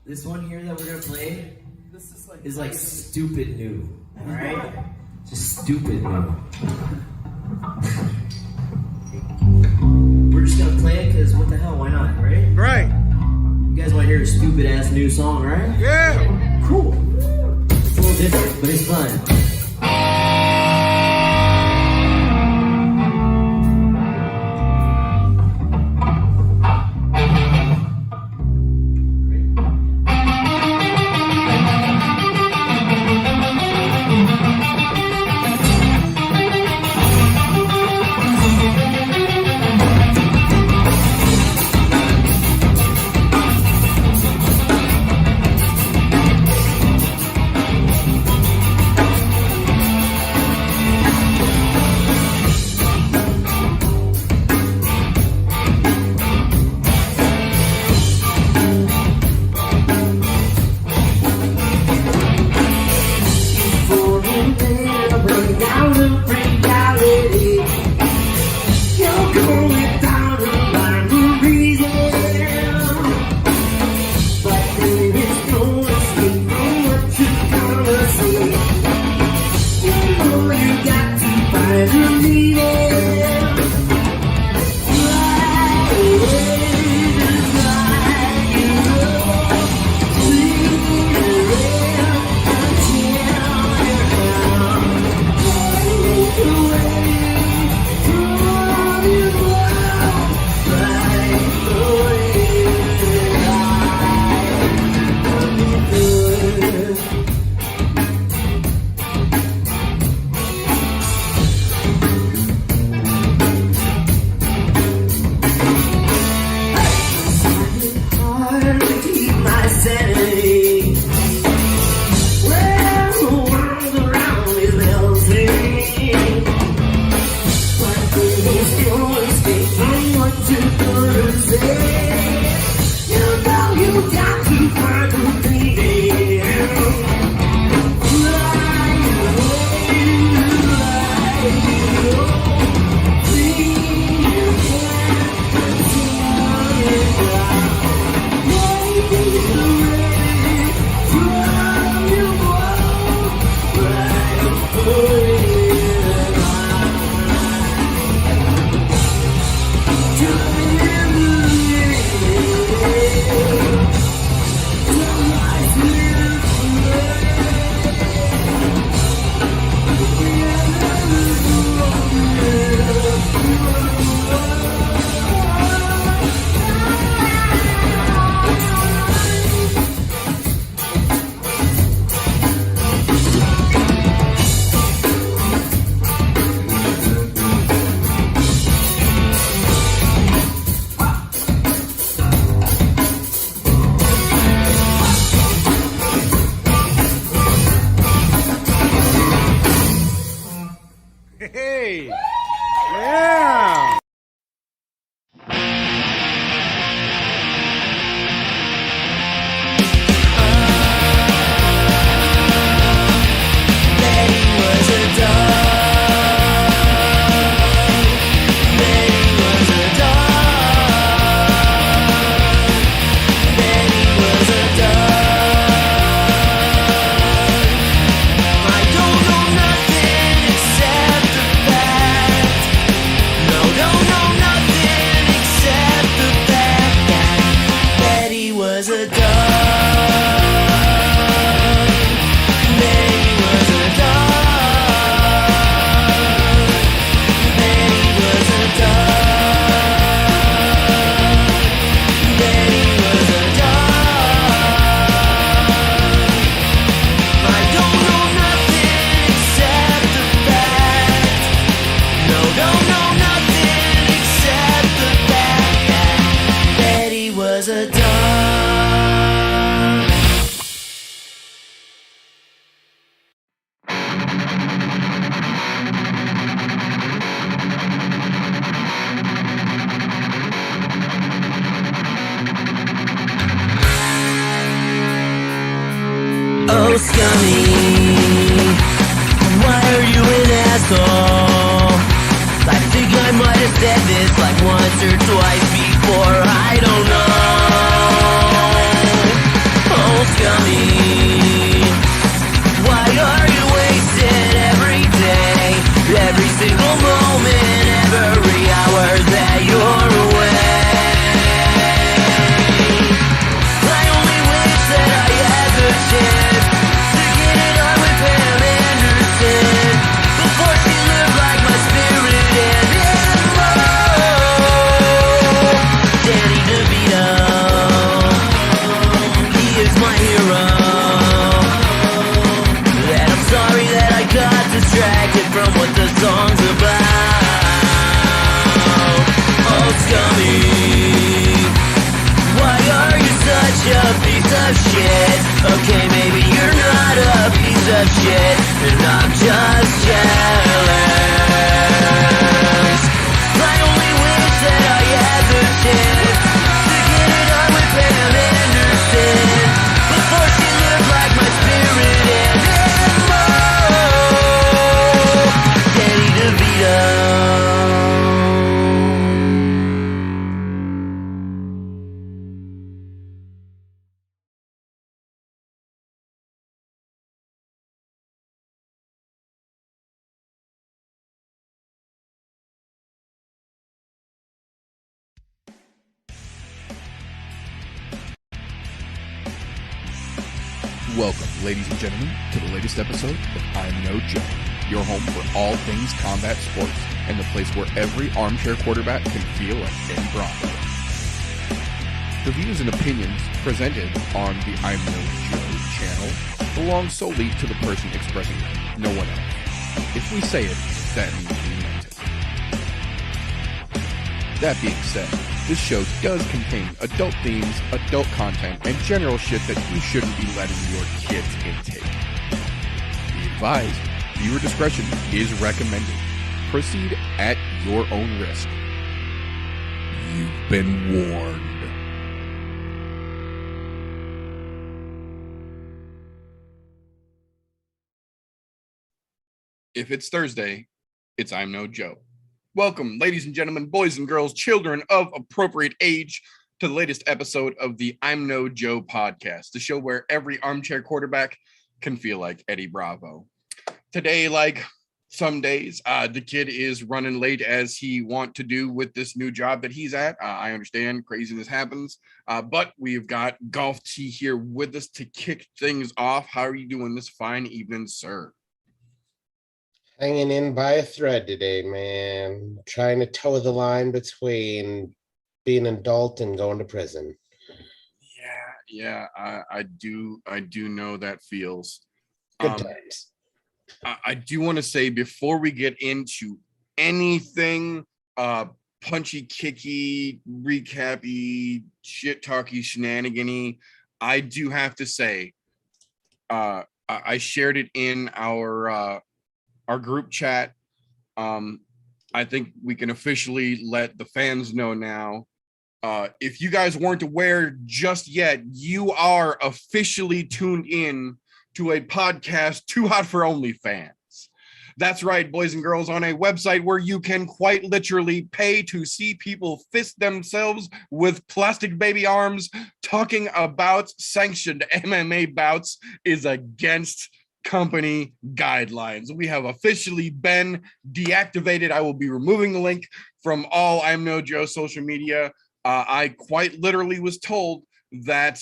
This one here that we're gonna play is like stupid new. Alright? Just stupid new. We're just gonna play it because what the hell, why not, right? Right. You guys wanna hear a stupid ass new song, right? Yeah. Cool. It's a little different, but it's fun. Hey! Yeah! Oh, scummy, why are you an asshole? I think I might have said this like once or twice before, I don't know. of shit, and I'm just jealous. I only wish that I had the chance to get it on with Pam Anderson before she lived like my spirit and Danny DeVito. Welcome, ladies and gentlemen, to the latest episode of I'm No Joe, your home for all things combat sports and the place where every armchair quarterback can feel like Eddie Bravo. The views and opinions presented on the I'm No Joe channel belong solely to the person expressing them, no one else. If we say it, that means we meant it. That being said, this show does contain adult themes, adult content, and general shit that you shouldn't be letting your kids intake. Be advised, viewer discretion is recommended. Proceed at your own risk. You've been warned. If it's Thursday, it's I'm No Joe. Welcome, ladies and gentlemen, boys and girls, children of appropriate age, to the latest episode of the I'm No Joe podcast, the show where every armchair quarterback can feel like Eddie Bravo. Today, like some days, the kid is running late as he want to do with this new job that he's at. I understand craziness happens, but we've got Golf T here with us to kick things off. How are you doing this fine evening, sir? Hanging in by a thread today, man. Trying to toe the line between being an adult and going to prison. Yeah, I do know that feels. Good times. I do want to say before we get into anything punchy-kicky, recappy, shit-talky, shenanigan-y, I do have to say, I shared it in our group chat. I think we can officially let the fans know now. If you guys weren't aware just yet, you are officially tuned in to a podcast too hot for OnlyFans. That's right, boys and girls, on a website where you can quite literally pay to see people fist themselves with plastic baby arms. Talking about sanctioned MMA bouts is against company guidelines. We have officially been deactivated. I will be removing the link from all I'm No Joe social media. I quite literally was told that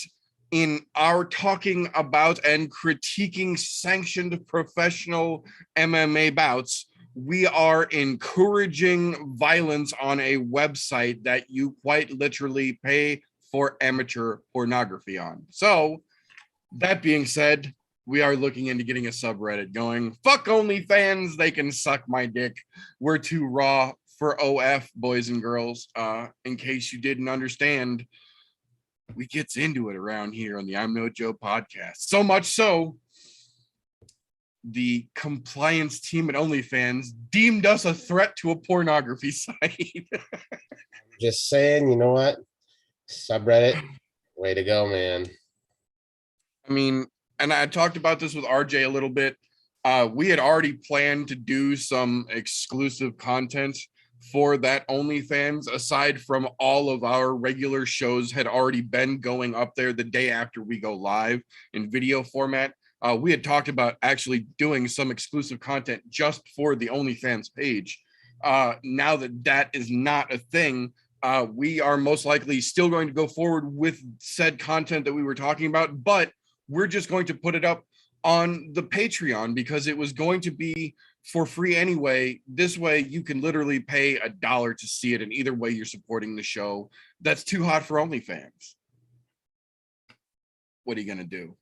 in our talking about and critiquing sanctioned professional MMA bouts, we are encouraging violence on a website that you quite literally pay for amateur pornography on. So that being said, we are looking into getting a subreddit going. Fuck OnlyFans, they can suck my dick. We're too raw for OF, boys and girls. In case you didn't understand, we gets into it around here on the I'm No Joe podcast. So much so, the compliance team at OnlyFans deemed us a threat to a pornography site. Just saying, you know what? Subreddit, way to go, man. I mean, and I talked about this with RJ a little bit. We had already planned to do some exclusive content for that OnlyFans, aside from all of our regular shows had already been going up there the day after we go live in video format. We had talked about actually doing some exclusive content just for the OnlyFans page. Now that that is not a thing, we are most likely still going to go forward with said content that we were talking about, but we're just going to put it up on the Patreon because it was going to be for free anyway. This way you can literally pay $1 to see it, and either way you're supporting the show. That's too hot for OnlyFans. What are you gonna do?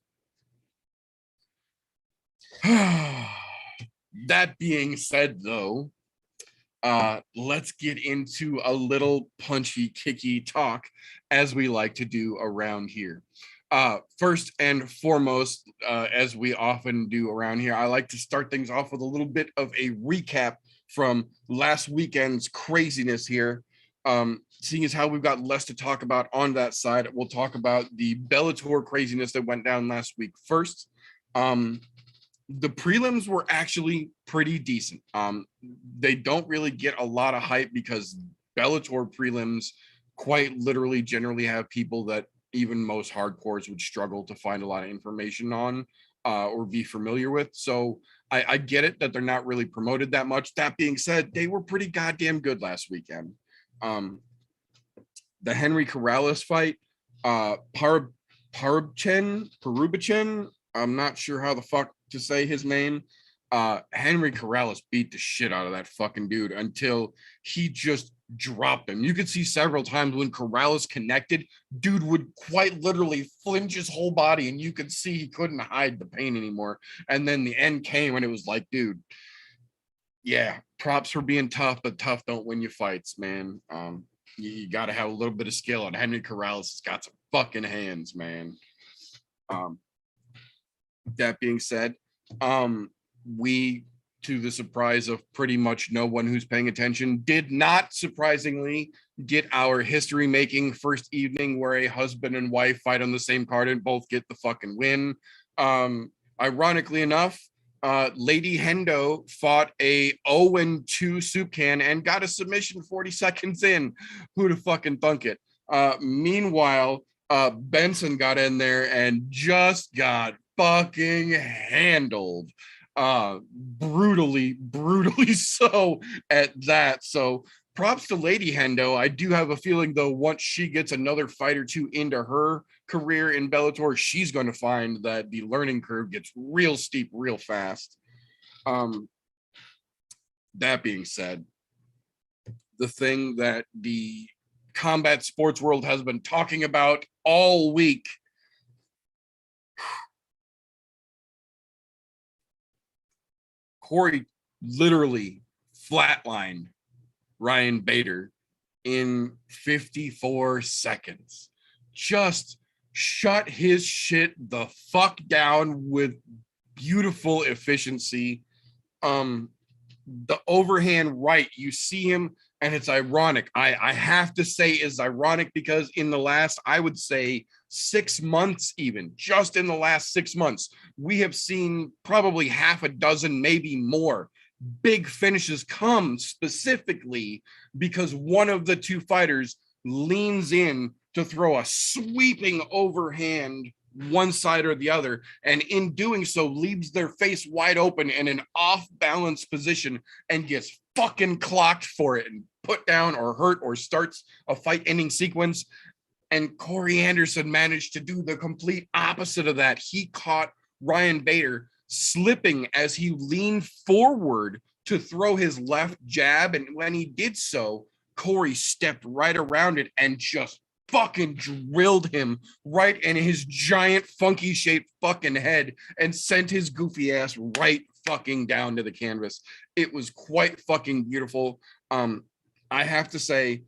That being said, though, let's get into a little punchy-kicky talk, as we like to do around here. First and foremost, as we often do around here, I like to start things off with a little bit of a recap from last weekend's craziness here. Seeing as how we've got less to talk about on that side, we'll talk about the Bellator craziness that went down last week first. The prelims were actually pretty decent. They don't really get a lot of hype because Bellator prelims quite literally generally have people that even most hardcores would struggle to find a lot of information on or be familiar with. So I get it that they're not really promoted that much. That being said, they were pretty goddamn good last weekend. The Henry Corrales fight, Parubichin, I'm not sure how the fuck to say his name. Henry Corrales beat the shit out of that fucking dude until he just dropped him. You could see several times when Corrales connected, dude would quite literally flinch his whole body and you could see he couldn't hide the pain anymore. And then the end came and it was like, dude, yeah, props for being tough, but tough don't win you fights, man. You got to have a little bit of skill, and Henry Corrales has got some fucking hands, man. That being said, we, to the surprise of pretty much no one who's paying attention, did not surprisingly get our history-making first evening where a husband and wife fight on the same card and both get the fucking win. Ironically enough, Lady Hendo fought a 0-2 soup can and got a submission 40 seconds in. Who'd have fucking thunk it? Meanwhile, Benson got in there and just got fucking handled. Brutally so at that. So props to Lady Hendo. I do have a feeling, though, once she gets another fight or two into her career in Bellator, she's going to find that the learning curve gets real steep real fast. That being said, the thing that the combat sports world has been talking about all week, Corey literally flatlined Ryan Bader in 54 seconds. Just shut his shit the fuck down with beautiful efficiency. The overhand right, you see him, and it's ironic. I have to say is ironic because in the last, I would say 6 months, even just in the last 6 months, we have seen probably half a dozen, maybe more big finishes come specifically because one of the two fighters leans in to throw a sweeping overhand one side or the other, and in doing so leaves their face wide open in an off-balance position and gets fucking clocked for it and put down or hurt or starts a fight-ending sequence. And Corey Anderson managed to do the complete opposite of that. He caught Ryan Bader slipping as he leaned forward to throw his left jab, and when he did so, Corey stepped right around it and just fucking drilled him right in his giant funky shaped fucking head and sent his goofy ass right fucking down to the canvas. It was quite fucking beautiful. I have to say,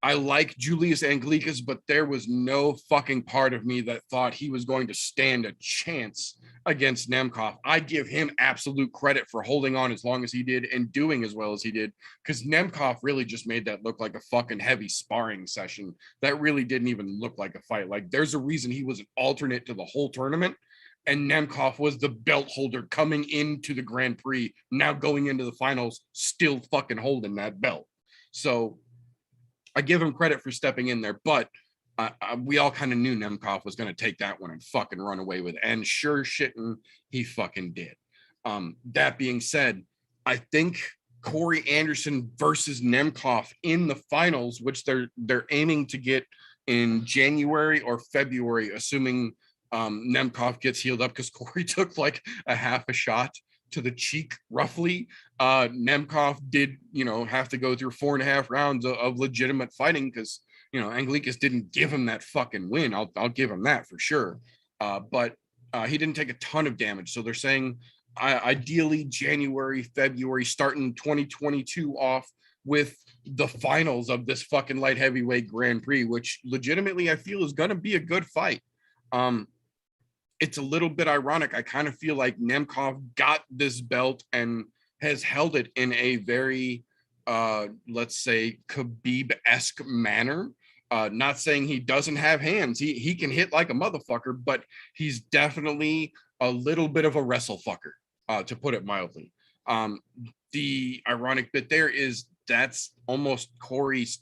I like Julius Anglickas, but there was no fucking part of me that thought he was going to stand a chance against Nemkov. I give him absolute credit for holding on as long as he did and doing as well as he did, because Nemkov really just made that look like a fucking heavy sparring session. That really didn't even look like a fight. Like, there's a reason he was an alternate to the whole tournament, and Nemkov was the belt holder coming into the Grand Prix, now going into the finals, still fucking holding that belt. So I give him credit for stepping in there, but we all kind of knew Nemkov was going to take that one and fucking run away with it. And sure shitting, he fucking did. That being said, I think Corey Anderson versus Nemkov in the finals, which they're aiming to get in January or February, assuming Nemkov gets healed up, because Corey took like a half a shot to the cheek, roughly. Nemkov did, have to go through 4.5 rounds of legitimate fighting because, Anglickas didn't give him that fucking win. I'll give him that for sure. But he didn't take a ton of damage. So they're saying ideally January, February, starting 2022 off with the finals of this fucking light heavyweight Grand Prix, which legitimately I feel is going to be a good fight. It's a little bit ironic. I kind of feel like Nemkov got this belt and has held it in a very, let's say, Khabib-esque manner. Not saying he doesn't have hands. He can hit like a motherfucker, but he's definitely a little bit of a wrestle fucker, to put it mildly. The ironic bit there is that's almost Corey's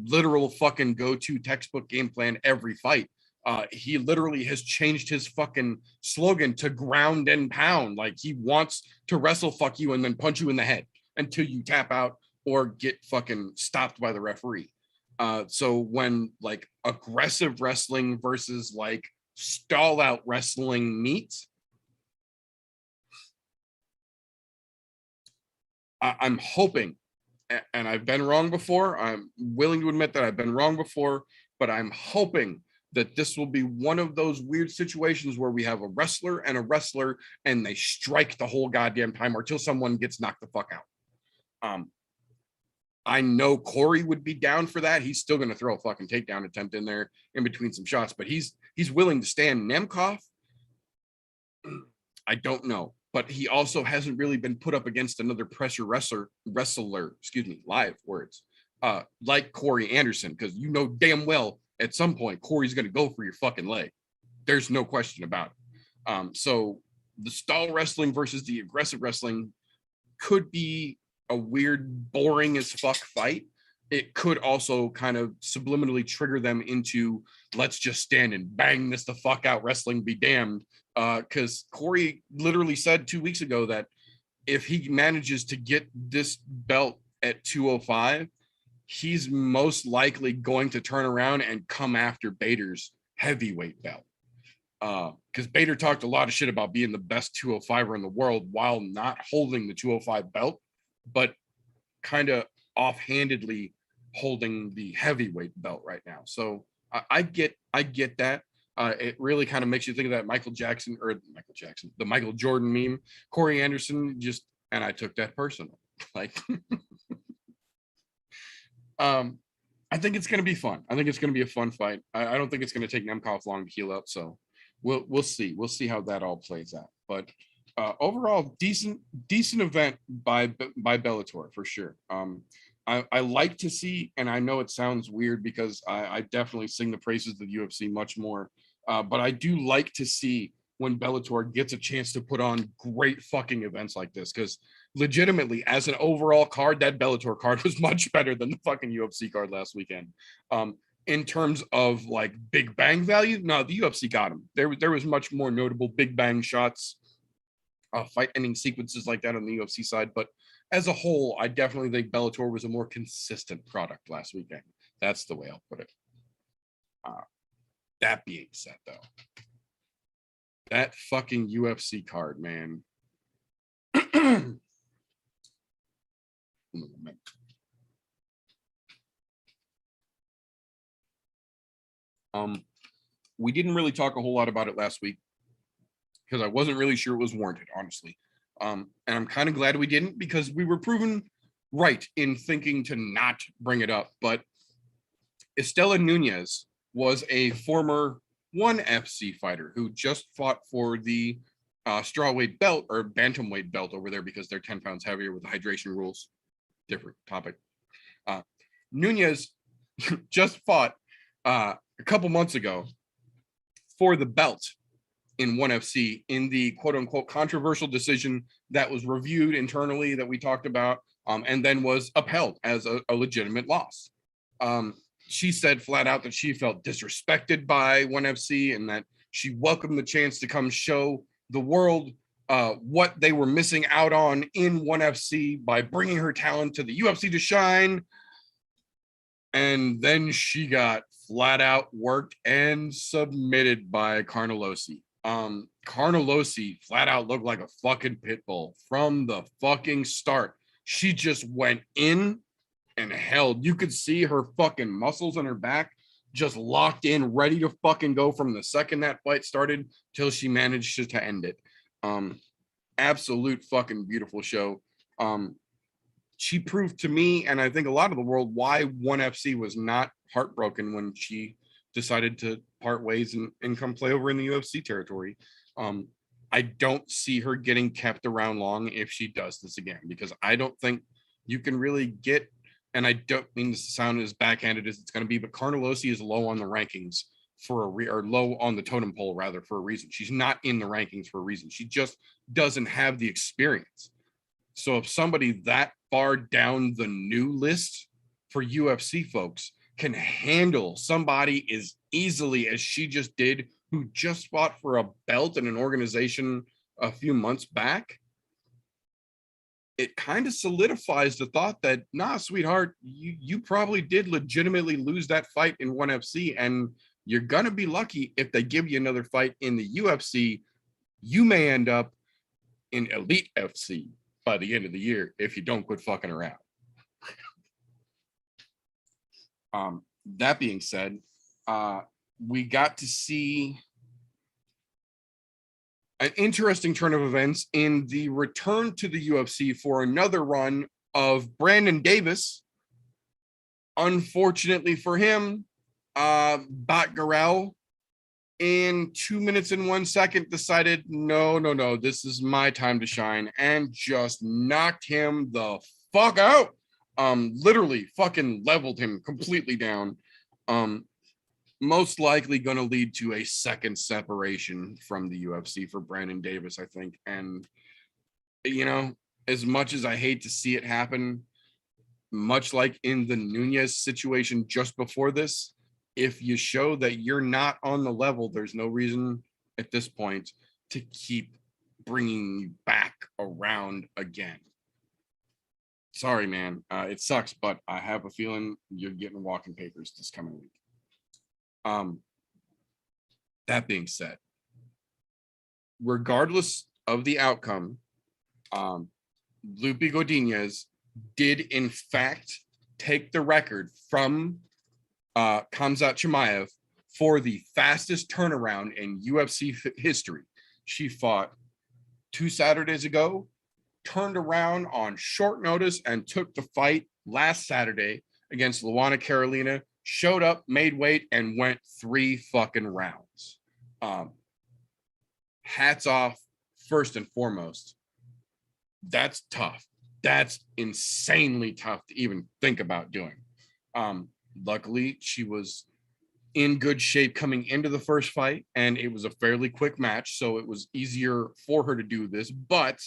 literal fucking go-to textbook game plan every fight. He literally has changed his fucking slogan to ground and pound. Like he wants to wrestle fuck you and then punch you in the head until you tap out or get fucking stopped by the referee. So when like aggressive wrestling versus like stall out wrestling meets, I'm hoping, and I've been wrong before, I'm willing to admit that I've been wrong before, but I'm hoping that this will be one of those weird situations where we have a wrestler and they strike the whole goddamn time or till someone gets knocked the fuck out. I know Corey would be down for that. He's still going to throw a fucking takedown attempt in there in between some shots, but he's willing to stand. Nemkov, I don't know, but he also hasn't really been put up against another pressure wrestler, live words, like Corey Anderson, because you know damn well at some point Corey's going to go for your fucking leg. There's no question about it. So the stall wrestling versus the aggressive wrestling could be a weird, boring as fuck fight. It could also kind of subliminally trigger them into let's just stand and bang this the fuck out, wrestling be damned. Because Corey literally said 2 weeks ago that if he manages to get this belt at 205, he's most likely going to turn around and come after Bader's heavyweight belt. Because Bader talked a lot of shit about being the best 205er in the world while not holding the 205 belt, but kind of offhandedly holding the heavyweight belt right now. So I get that. It really kind of makes you think of that the Michael Jordan meme. Corey Anderson and I took that personal. Like, I think it's going to be fun. I think it's going to be a fun fight. I don't think it's going to take Nemkov long to heal up. So we'll see. We'll see how that all plays out. But overall, decent event by Bellator for sure. I like to see, and I know it sounds weird because I definitely sing the praises of the UFC much more, but I do like to see when Bellator gets a chance to put on great fucking events like this, because legitimately, as an overall card, that Bellator card was much better than the fucking UFC card last weekend. In terms of like big bang value, no, the UFC got him. There was much more notable big bang shots, fight ending sequences like that on the UFC side, but as a whole, I definitely think Bellator was a more consistent product last weekend. That's the way I'll put it. That being said, though, that fucking UFC card, man. We didn't really talk a whole lot about it last week because I wasn't really sure it was warranted, honestly. And I'm kind of glad we didn't, because we were proven right in thinking to not bring it up. But Estella Nunez was a former ONE FC fighter who just fought for the strawweight belt or bantamweight belt over there, because they're 10 pounds heavier with the hydration rules. Different topic. Nunez just fought a couple months ago for the belt in ONE FC in the quote unquote controversial decision that was reviewed internally that we talked about, and then was upheld as a legitimate loss. She said flat out that she felt disrespected by ONE FC and that she welcomed the chance to come show the world what they were missing out on in ONE FC by bringing her talent to the UFC to shine. And then she got flat out worked and submitted by Carnelossi. Carnelossi flat out looked like a fucking pit bull from the fucking start. She just went in and held. You could see her fucking muscles on her back just locked in, ready to fucking go from the second that fight started till she managed to end it. Absolute fucking beautiful show. She proved to me, and I think a lot of the world, why ONE FC was not heartbroken when she decided to part ways and come play over in the UFC territory. I don't see her getting kept around long if she does this again, because I don't think you can really get, and I don't mean this to sound as backhanded as it's going to be, but Carnelossi is low on the rankings for or low on the totem pole rather for a reason. She's not in the rankings for a reason. She just doesn't have the experience. So if somebody that far down the new list for UFC folks can handle somebody as easily as she just did, who just fought for a belt in an organization a few months back, it kind of solidifies the thought that, nah, sweetheart, you probably did legitimately lose that fight in ONE FC, and you're going to be lucky if they give you another fight in the UFC. You may end up in Elite FC by the end of the year if you don't quit fucking around. That being said, we got to see an interesting turn of events in the return to the UFC for another run of Brandon Davis. Unfortunately for him, Batgarel in 2 minutes and 1 second decided, no, this is my time to shine, and just knocked him the fuck out. Literally fucking leveled him completely down. Most likely going to lead to a second separation from the UFC for Brandon Davis, I think. And, you know, as much as I hate to see it happen, much like in the Nunez situation just before this, if you show that you're not on the level, there's no reason at this point to keep bringing you back around again. Sorry, man. It sucks, but I have a feeling you're getting walking papers this coming week. That being said, regardless of the outcome, Lupe Godinez did in fact take the record from Khamzat Chimaev for the fastest turnaround in UFC history. She fought 2 Saturdays ago, turned around on short notice, and took the fight last Saturday against Luana Carolina. Showed up, made weight, and went 3 fucking rounds. Hats off, first and foremost. That's tough. That's insanely tough to even think about doing. Luckily, she was in good shape coming into the first fight, and it was a fairly quick match, so it was easier for her to do this. But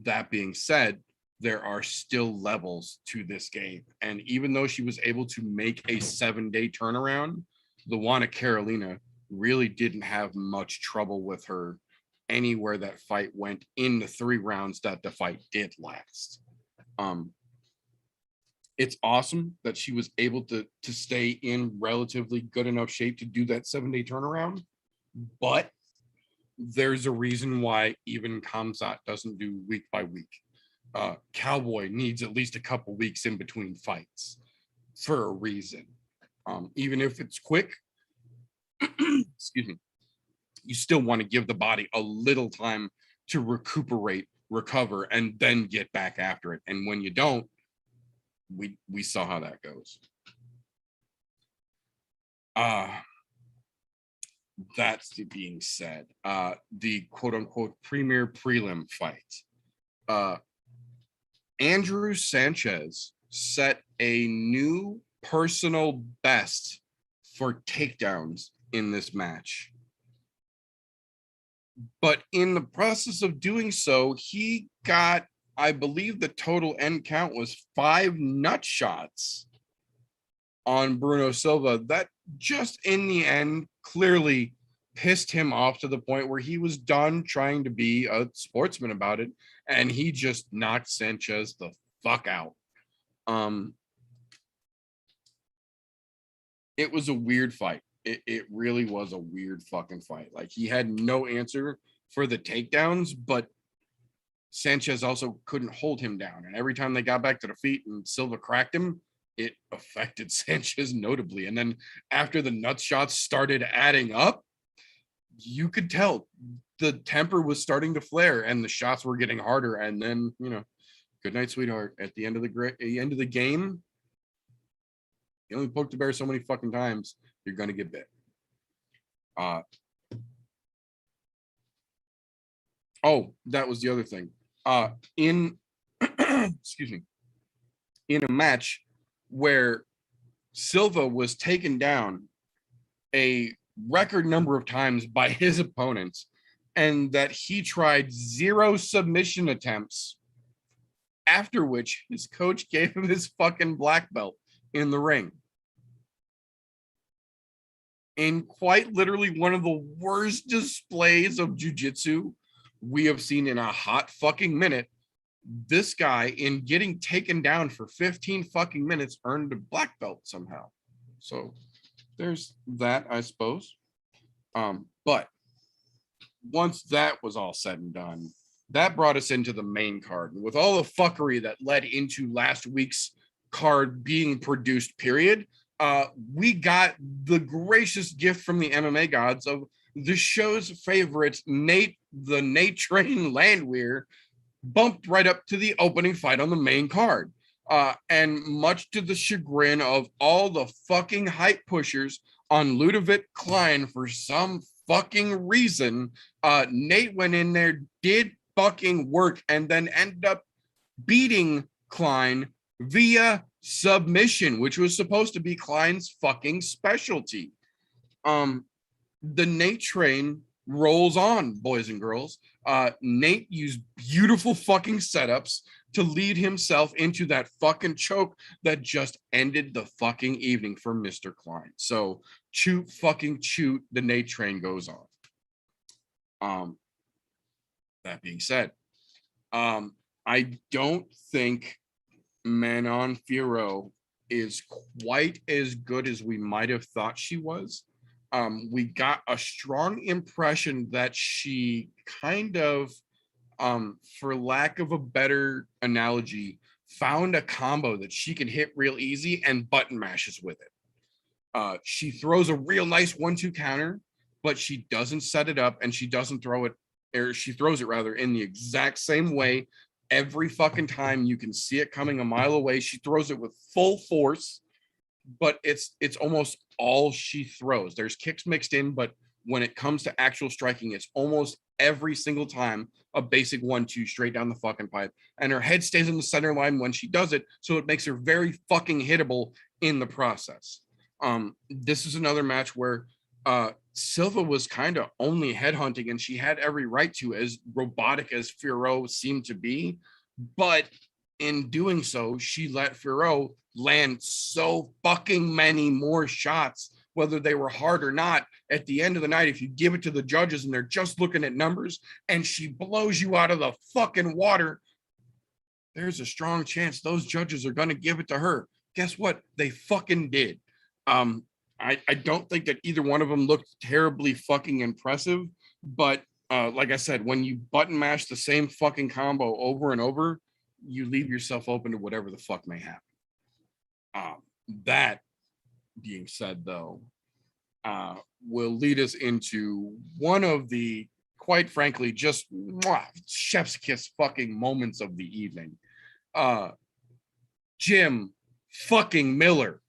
that being said, there are still levels to this game. And even though she was able to make a 7-day turnaround, Luana Carolina really didn't have much trouble with her anywhere that fight went in the 3 rounds that the fight did last. It's awesome that she was able to stay in relatively good enough shape to do that 7-day turnaround, but there's a reason why even Khamzat doesn't do week by week. Cowboy needs at least a couple weeks in between fights for a reason. Even if it's quick, excuse me, you still want to give the body a little time to recuperate, recover, and then get back after it. And when you don't, we saw how that goes. That's being said, the quote unquote premier prelim fight. Andrew Sanchez set a new personal best for takedowns in this match. But in the process of doing so, he got, I believe the total end count was 5 nut shots on Bruno Silva. That just in the end clearly pissed him off to the point where he was done trying to be a sportsman about it, and he just knocked Sanchez the fuck out. It was a weird fight. It really was a weird fucking fight. Like, he had no answer for the takedowns, but Sanchez also couldn't hold him down. And every time they got back to the feet and Silva cracked him, it affected Sanchez notably. And then after the nut shots started adding up, you could tell the temper was starting to flare and the shots were getting harder. And then, you know, good night, sweetheart. At the end of the game, you only poke the bear so many fucking times, you're going to get bit. Oh, that was the other thing. In excuse me, in a match where Silva was taken down a record number of times by his opponents, and that he tried 0 submission attempts, after which his coach gave him his fucking black belt in the ring. In quite literally one of the worst displays of jiu-jitsu we have seen in a hot fucking minute, this guy, in getting taken down for 15 fucking minutes, earned a black belt somehow. So there's that, I suppose. But once that was all said and done, that brought us into the main card. And with all the fuckery that led into last week's card being produced, period, we got the gracious gift from the MMA gods of the show's favorite, Nate Train Landwehr, bumped right up to the opening fight on the main card. And much to the chagrin of all the fucking hype pushers on Ludovic Klein for some fucking reason, Nate went in there, did fucking work, and then ended up beating Klein via submission, which was supposed to be Klein's fucking specialty. The Nate train rolls on, boys and girls. Nate used beautiful fucking setups to lead himself into that fucking choke that just ended the fucking evening for Mr. Klein. So choot, the Nate train goes on. That being said, I don't think Manon Fiorot is quite as good as we might have thought she was. We got a strong impression that she kind of, for lack of a better analogy, found a combo that she can hit real easy and button mashes with it. She throws a real nice 1-2 counter, but she doesn't set it up, and she doesn't throw it, or she throws it rather in the exact same way every fucking time. You can see it coming a mile away. She throws it with full force, but it's almost all she throws. There's kicks mixed in, but when it comes to actual striking, it's almost every single time a basic 1-2 straight down the fucking pipe. And her head stays in the center line when she does it, so it makes her very fucking hittable in the process. This is another match where Silva was kind of only headhunting, and she had every right to, as robotic as Fiorot seemed to be. But in doing so, she let Fiorot land so fucking many more shots, whether they were hard or not. At the end of the night, if you give it to the judges and they're just looking at numbers and she blows you out of the fucking water, there's a strong chance those judges are going to give it to her. Guess what? They fucking did. I don't think that either one of them looked terribly fucking impressive, but like I said, when you button mash the same fucking combo over and over, you leave yourself open to whatever the fuck may happen. That being said, though, will lead us into one of the, quite frankly, just chef's kiss fucking moments of the evening. Jim fucking Miller,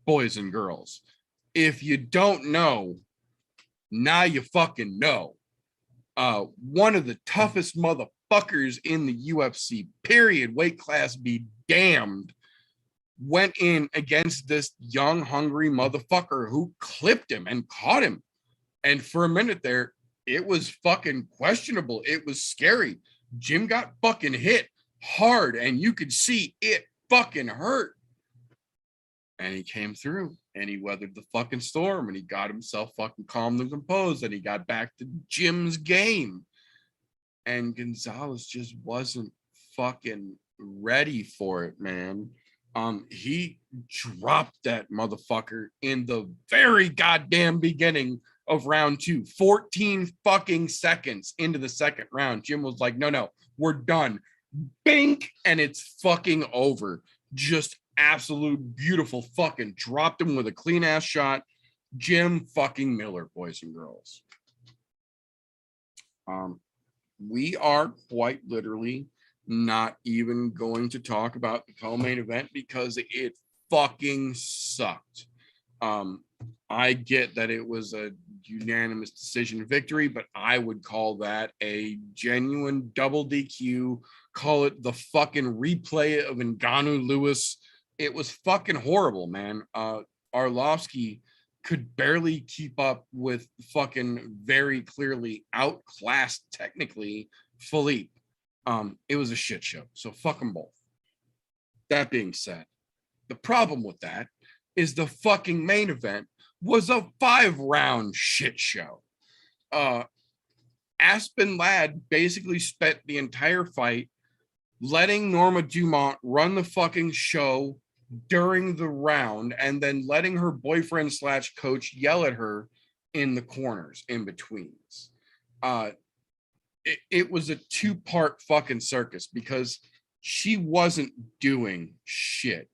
boys and girls. If you don't know, now you fucking know. One of the toughest motherfuckers in the UFC, period, weight class be damned, went in against this young, hungry motherfucker who clipped him and caught him. And for a minute there, it was fucking questionable. It was scary. Jim got fucking hit hard, and you could see it fucking hurt. And he came through, and he weathered the fucking storm, and he got himself fucking calm and composed, and he got back to Jim's game. And Gonzalez just wasn't fucking ready for it, man. He dropped that motherfucker in the very goddamn beginning of round 2, 14 fucking seconds into the second round. Jim was like, no, we're done. Bink, and it's fucking over. Just absolute beautiful fucking dropped him with a clean ass shot. Jim fucking Miller, boys and girls. We are quite literally not even going to talk about the co-main event because it fucking sucked. I get that it was a unanimous decision victory, but I would call that a genuine double DQ. Call it the fucking replay of Ngannou Lewis. It was fucking horrible, man. Arlovsky could barely keep up with fucking very clearly outclassed technically Philippe. It was a shit show. So fuck them both. That being said, the problem with that is the fucking main event was a 5-round shit show. Aspen Ladd basically spent the entire fight letting Norma Dumont run the fucking show during the round and then letting her boyfriend / coach yell at her in the corners in betweens. It was a 2-part fucking circus because she wasn't doing shit.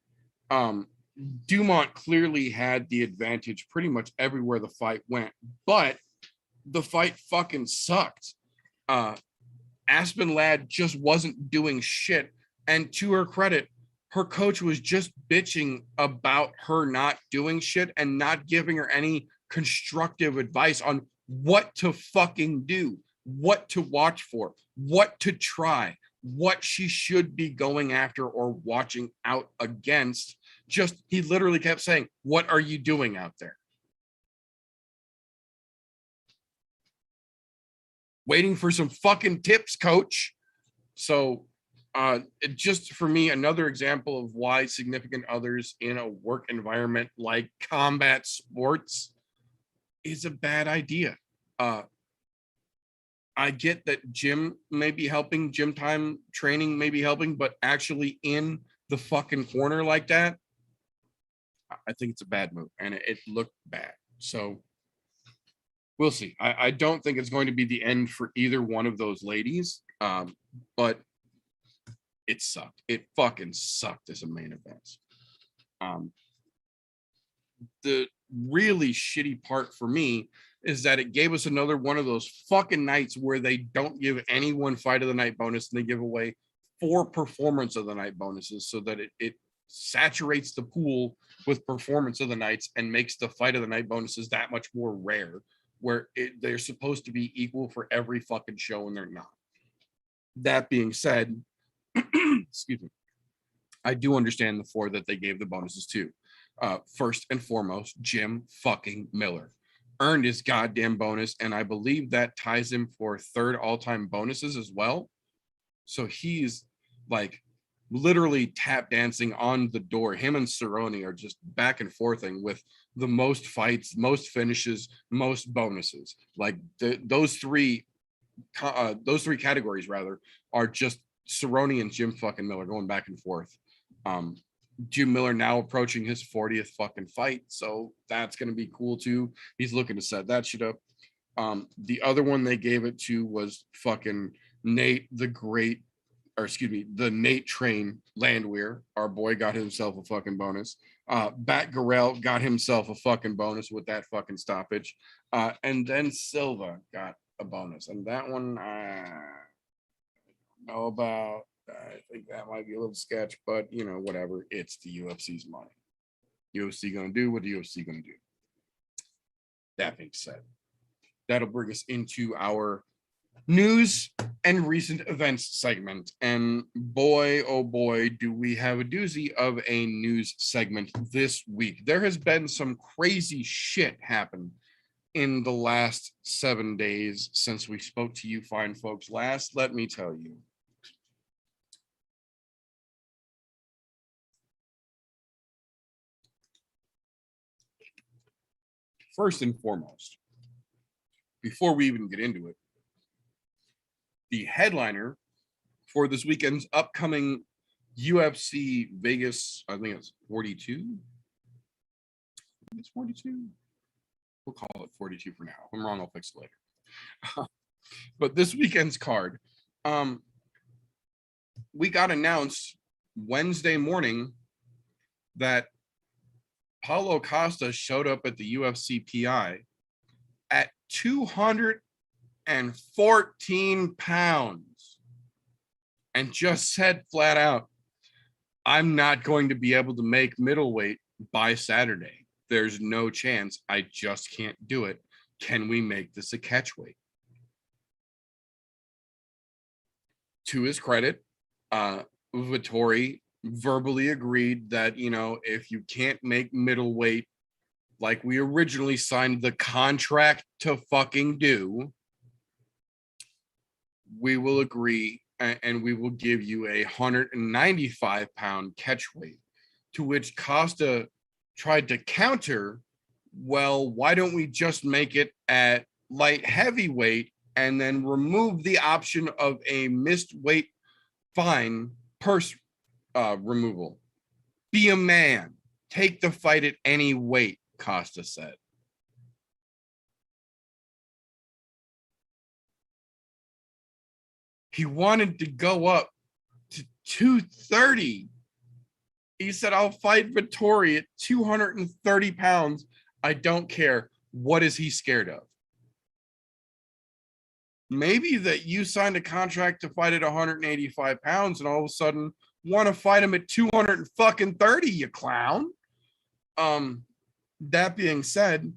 Dumont clearly had the advantage pretty much everywhere the fight went, but the fight fucking sucked. Aspen Ladd just wasn't doing shit. And to her credit, her coach was just bitching about her not doing shit and not giving her any constructive advice on what to fucking do, what to watch for, what to try, what she should be going after or watching out against. Just, he literally kept saying, "What are you doing out there?" Waiting for some fucking tips, coach. So it just, for me, another example of why significant others in a work environment like combat sports is a bad idea. I get that gym may be helping, gym time training may be helping, but actually in the fucking corner like that, I think it's a bad move, and it looked bad. So we'll see. I don't think it's going to be the end for either one of those ladies, but it sucked. It fucking sucked as a main event. The really shitty part for me is that it gave us another one of those fucking nights where they don't give anyone fight of the night bonus and they give away 4 performance of the night bonuses so that it saturates the pool with performance of the nights and makes the fight of the night bonuses that much more rare, where they're supposed to be equal for every fucking show and they're not. That being said, excuse me, I do understand the 4 that they gave the bonuses to. First and foremost, Jim fucking Miller earned his goddamn bonus, and I believe that ties him for 3rd all-time bonuses as well. So he's like literally tap dancing on the door. Him and Cerrone are just back and forthing with the most fights, most finishes, most bonuses. Like those three categories rather are just Cerrone and Jim fucking Miller going back and forth. Jim Miller now approaching his 40th fucking fight, so that's gonna be cool too. He's looking to set that shit up. The other one they gave it to was fucking Nate the Nate Train Landwehr. Our boy got himself a fucking bonus. Bat Garrell got himself a fucking bonus with that fucking stoppage. And then Silva got a bonus. And that one, I don't know about. I think that might be a little sketch, but you know, whatever. It's the UFC's money. UFC gonna do what the UFC gonna do. That being said, that'll bring us into our news and recent events segment. And boy, oh boy, do we have a doozy of a news segment this week. There has been some crazy shit happen in the last 7 days since we spoke to you fine folks last. Let me tell you. First and foremost, before we even get into it, the headliner for this weekend's upcoming UFC Vegas, I think it's 42. It's 42. We'll call it 42 for now. If I'm wrong, I'll fix it later. But this weekend's card, we got announced Wednesday morning that Paulo Costa showed up at the UFC PI at 214 pounds and just said flat out, "I'm not going to be able to make middleweight by Saturday." there's no chance. I just can't do it. Can we make this a catch weight? To his credit, Vettori verbally agreed that, you know, if you can't make middleweight like we originally signed the contract to fucking do, we will agree and we will give you a 195-pound catch weight. To which Costa tried to counter, well, why don't we just make it at light heavyweight and then remove the option of a missed weight fine purse removal? Be a man. Take the fight at any weight, Costa said. He wanted to go up to 230. He said, I'll fight Vettori at 230 pounds. I don't care. What is he scared of? Maybe that you signed a contract to fight at 185 pounds and all of a sudden want to fight him at 230, you clown. That being said,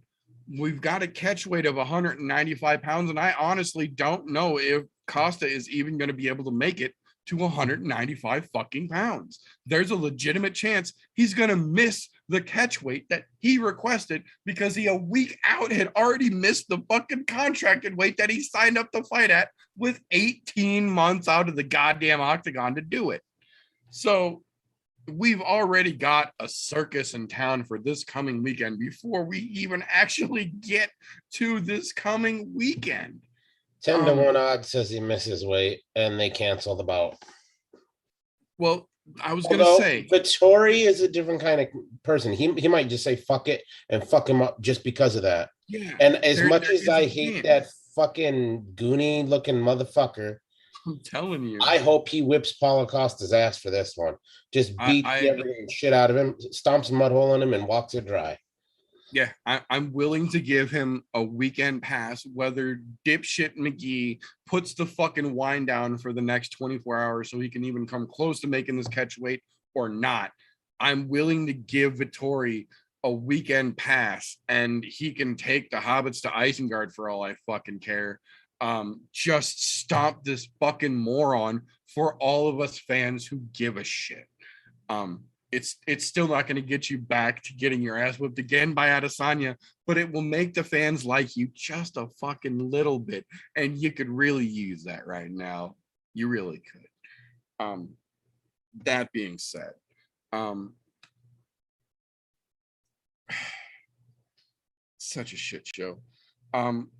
we've got a catch weight of 195 pounds, and I honestly don't know if Costa is even going to be able to make it to 195 fucking pounds. There's a legitimate chance he's going to miss the catch weight that he requested because he a week out had already missed the fucking contracted weight that he signed up to fight at with 18 months out of the goddamn octagon to do it. So we've already got a circus in town for this coming weekend before we even actually get to this coming weekend. 10-1 odds says he misses weight and they cancel the bout. Well, I was going to say, Vettori is a different kind of person. He might just say fuck it and fuck him up just because of that. yeah. And as much there as is a I hate chance. that fucking goony looking motherfucker, I'm telling you, I hope he whips Paulo Costa's ass for this one. Just beats the everything shit out of him, stomps a mud hole in him, and walks it dry. Yeah, I'm willing to give him a weekend pass, whether dipshit McGee puts the fucking wine down for the next 24 hours so he can even come close to making this catch weight or not. I'm willing to give Vettori a weekend pass and he can take the Hobbits to Isengard for all I fucking care. Just stomp this fucking moron for all of us fans who give a shit. It's still not going to get you back to getting your ass whipped again by Adesanya, but it will make the fans like you just a fucking little bit. And you could really use that right now. You really could. That being said, such a shit show.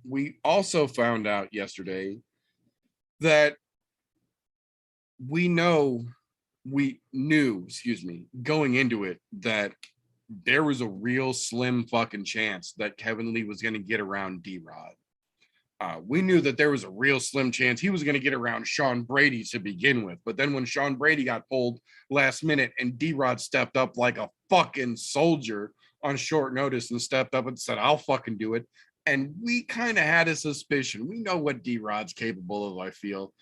We also found out yesterday that we knew, going into it, that there was a real slim fucking chance that Kevin Lee was going to get around D-Rod. We knew that there was a real slim chance he was going to get around Sean Brady to begin with. But then when Sean Brady got pulled last minute and D-Rod stepped up like a fucking soldier on short notice and stepped up and said, I'll fucking do it. And we kind of had a suspicion. We know what D-Rod's capable of, I feel.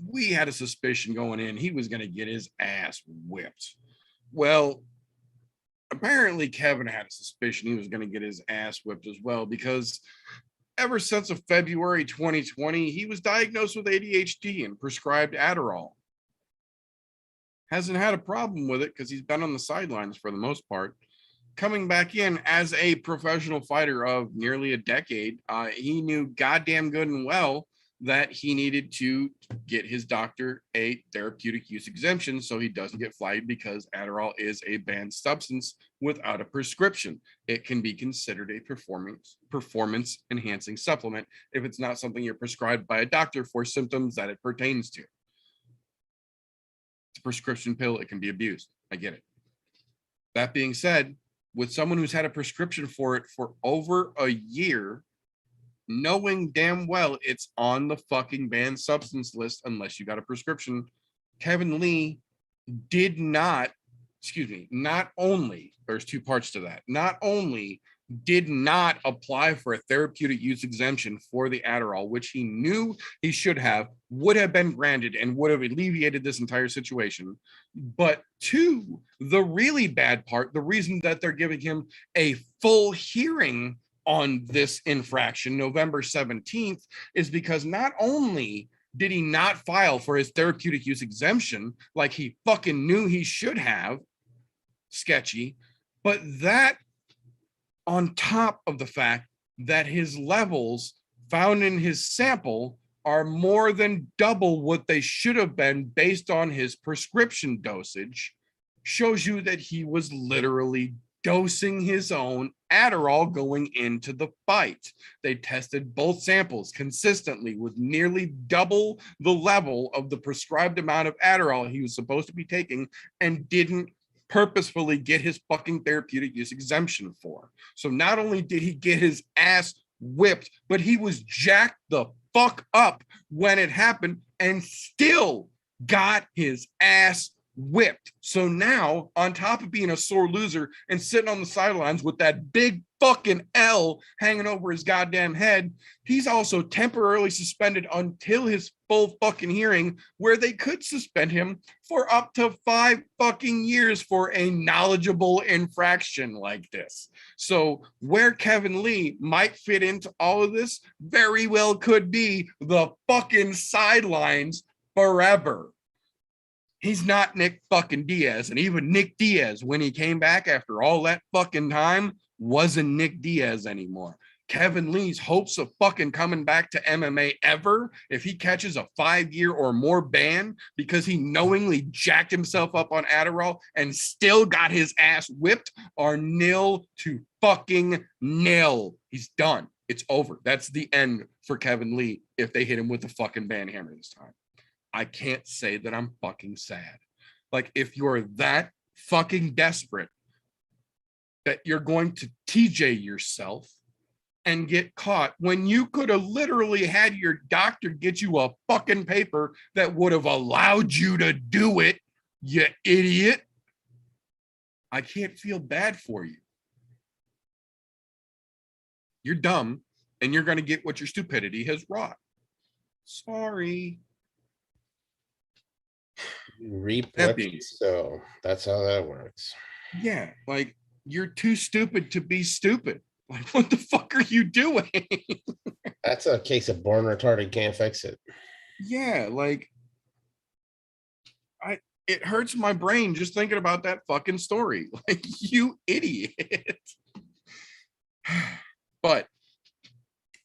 We had a suspicion going in he was going to get his ass whipped. Well, apparently Kevin had a suspicion he was going to get his ass whipped as well, because ever since of February 2020, he was diagnosed with ADHD and prescribed Adderall. Hasn't had a problem with it because he's been on the sidelines for the most part. Coming back in as a professional fighter of nearly a decade, he knew goddamn good and well that he needed to get his doctor a therapeutic use exemption so he doesn't get flagged, because Adderall is a banned substance without a prescription. It can be considered a performance enhancing supplement if it's not something you're prescribed by a doctor for symptoms that it pertains to. It's a prescription pill. It can be abused. I get it. That being said, with someone who's had a prescription for it for over a year, knowing damn well it's on the fucking banned substance list unless you got a prescription, Kevin Lee not only, there's two parts to that. Not only did not apply for a therapeutic use exemption for the Adderall, which he knew he should have, would have been granted, and would have alleviated this entire situation. But two, the really bad part, the reason that they're giving him a full hearing on this infraction, November 17th, is because not only did he not file for his therapeutic use exemption like he fucking knew he should have, sketchy, but that on top of the fact that his levels found in his sample are more than double what they should have been based on his prescription dosage, shows you that he was literally dosing his own Adderall going into the fight. They tested both samples consistently with nearly double the level of the prescribed amount of Adderall he was supposed to be taking, and didn't purposefully get his fucking therapeutic use exemption for. So not only did he get his ass whipped, but he was jacked the fuck up when it happened and still got his ass whipped. So now, on top of being a sore loser and sitting on the sidelines with that big fucking L hanging over his goddamn head, he's also temporarily suspended until his full fucking hearing, where they could suspend him for up to 5 fucking years for a knowledgeable infraction like this. So where Kevin Lee might fit into all of this very well could be the fucking sidelines forever. He's not Nick fucking Diaz. And even Nick Diaz, when he came back after all that fucking time, wasn't Nick Diaz anymore. Kevin Lee's hopes of fucking coming back to MMA ever, if he catches a 5-year or more ban because he knowingly jacked himself up on Adderall and still got his ass whipped, are nil to fucking nil. He's done. It's over. That's the end for Kevin Lee if they hit him with the fucking ban hammer this time. I can't say that I'm fucking sad. Like, if you're that fucking desperate that you're going to TJ yourself and get caught when you could have literally had your doctor get you a fucking paper that would have allowed you to do it, you idiot, I can't feel bad for you. You're dumb, and you're going to get what your stupidity has wrought. Sorry. Reap That what being- you sow. That's how that works. Yeah, like, you're too stupid to be stupid. Like, what the fuck are you doing? That's a case of born retarded, can't fix it. Yeah, like, it hurts my brain just thinking about that fucking story. Like, you idiot. But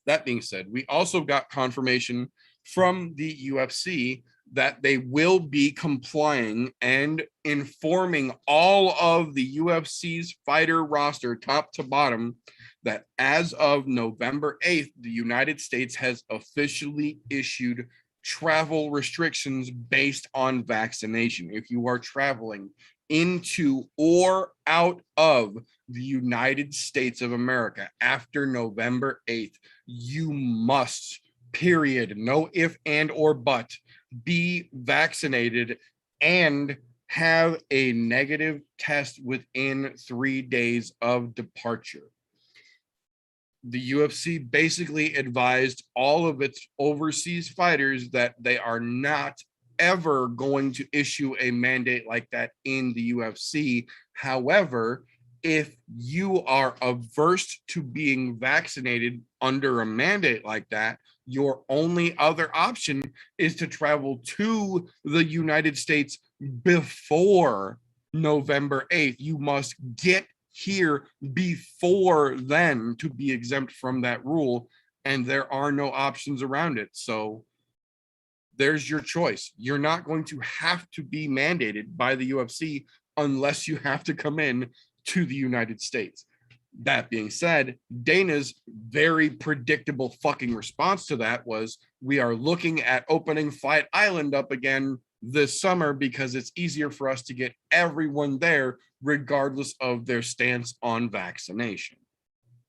that being said, we also got confirmation from the UFC that they will be complying and informing all of the UFC's fighter roster, top to bottom, that as of November 8th, the United States has officially issued travel restrictions based on vaccination. If you are traveling into or out of the United States of America after November 8th, you must, period, no if, and, or but, be vaccinated and have a negative test within 3 days of departure. The UFC basically advised all of its overseas fighters that they are not ever going to issue a mandate like that in the UFC. However, if you are averse to being vaccinated under a mandate like that, your only other option is to travel to the United States before November 8th. You must get here before then to be exempt from that rule, and there are no options around it. So there's your choice. You're not going to have to be mandated by the UFC unless you have to come in to the United States. That being said, Dana's very predictable fucking response to that was, we are looking at opening Fight Island up again this summer because it's easier for us to get everyone there regardless of their stance on vaccination.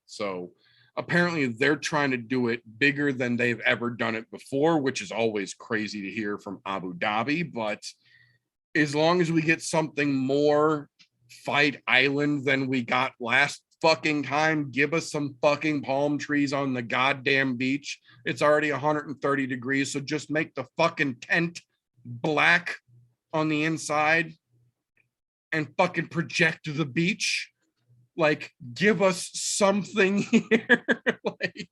So apparently they're trying to do it bigger than they've ever done it before, which is always crazy to hear from Abu Dhabi. But as long as we get something more Fight Island than we got last fucking time. Give us some fucking palm trees on the goddamn beach. It's already 130 degrees, so just make the fucking tent black on the inside and fucking project the beach. Like, give us something here. Like,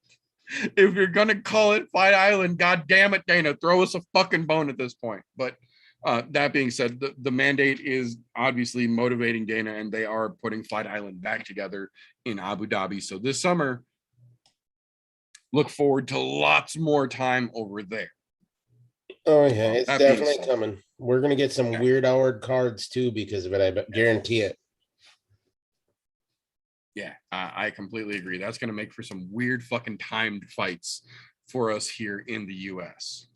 if you're gonna call it Fight Island, god damn it, Dana, throw us a fucking bone at this point. But that being said, the mandate is obviously motivating Dana, and they are putting Fight Island back together in Abu Dhabi. So this summer, look forward to lots more time over there. Oh yeah, it's That being definitely said, coming. We're gonna get some weird hour cards too because of it. I guarantee it. yeah, I completely agree. That's going to make for some weird fucking timed fights for us here in the US.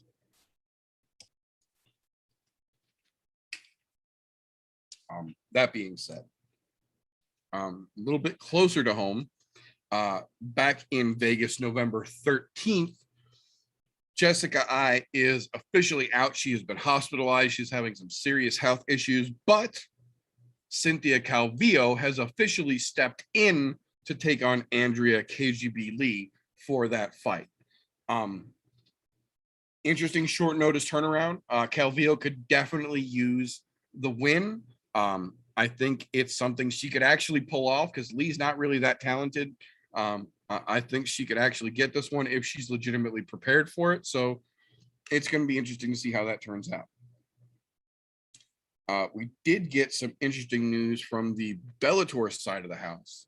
That being said, a little bit closer to home, back in Vegas, November 13th, Jessica I is officially out. She has been hospitalized. She's having some serious health issues, but Cynthia Calvillo has officially stepped in to take on Andrea KGB Lee for that fight. Interesting short notice turnaround. Calvillo could definitely use the win. I think it's something she could actually pull off because Lee's not really that talented. I think she could actually get this one if she's legitimately prepared for it. So it's going to be interesting to see how that turns out. We did get some interesting news from the Bellator side of the house.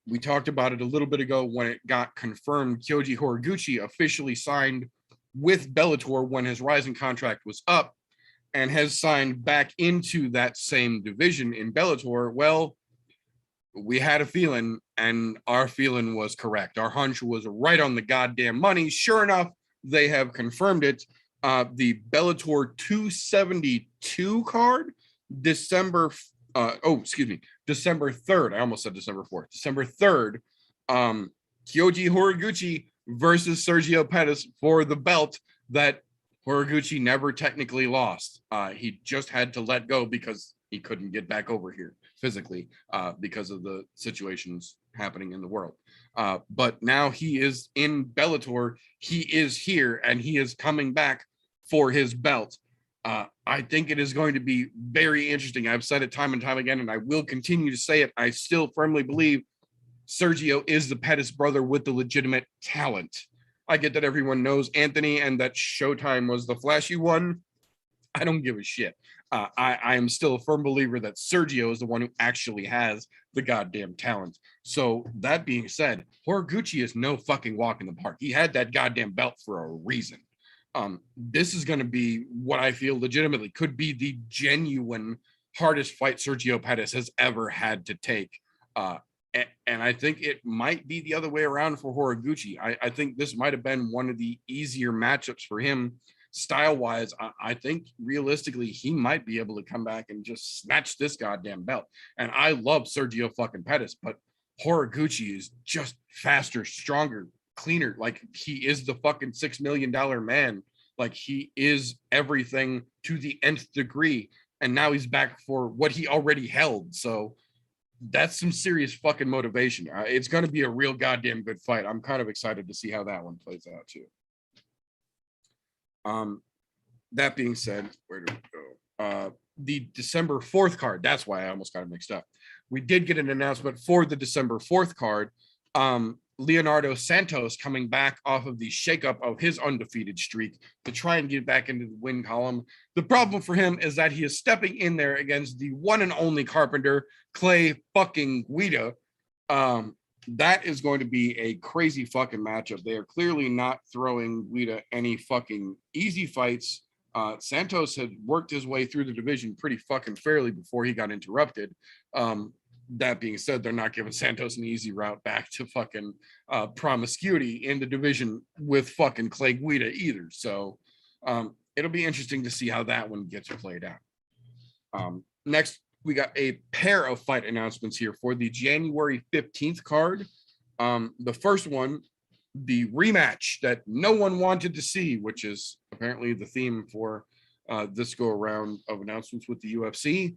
We talked about it a little bit ago when it got confirmed Kyoji Horiguchi officially signed with Bellator when his Rising contract was up and has signed back into that same division in Bellator. Well, we had a feeling, and our feeling was correct. Our hunch was right on the goddamn money. Sure enough, they have confirmed it. The Bellator 272 card, December 3rd. I almost said December 4th. December 3rd, Kyoji Horiguchi versus Sergio Pettis for the belt that Horiguchi never technically lost. He just had to let go because he couldn't get back over here physically because of the situations happening in the world. But now he is in Bellator. He is here, and he is coming back for his belt. I think it is going to be very interesting. I've said it time and time again, and I will continue to say it. I still firmly believe Sergio is the Pettis brother with the legitimate talent. I get that everyone knows Anthony and that Showtime was the flashy one. I don't give a shit. I am still a firm believer that Sergio is the one who actually has the goddamn talent. So that being said, Horiguchi is no fucking walk in the park. He had that goddamn belt for a reason. This is going to be what I feel legitimately could be the genuine hardest fight Sergio Pettis has ever had to take. And I think it might be the other way around for Horiguchi. I think this might have been one of the easier matchups for him. Style-wise, I think realistically, he might be able to come back and just snatch this goddamn belt. And I love Sergio fucking Pettis, but Horiguchi is just faster, stronger, cleaner. Like, he is the fucking $6 million man. Like, he is everything to the nth degree. And now he's back for what he already held. So that's some serious fucking motivation. It's going to be a real goddamn good fight. I'm kind of excited to see how that one plays out too. That being said, where do we go? The December 4th card. That's why I almost got it mixed up. We did get an announcement for the December 4th card. Leonardo Santos coming back off of the shakeup of his undefeated streak to try and get back into the win column. The problem for him is that he is stepping in there against the one and only Carpenter, Clay fucking Guida. That is going to be a crazy fucking matchup. They are clearly not throwing Guida any fucking easy fights. Santos had worked his way through the division pretty fucking fairly before he got interrupted. That being said, they're not giving Santos an easy route back to fucking promiscuity in the division with fucking Clay Guida either. So it'll be interesting to see how that one gets played out. Next, we got a pair of fight announcements here for the January 15th card. The first one, the rematch that no one wanted to see, which is apparently the theme for this go around of announcements with the UFC.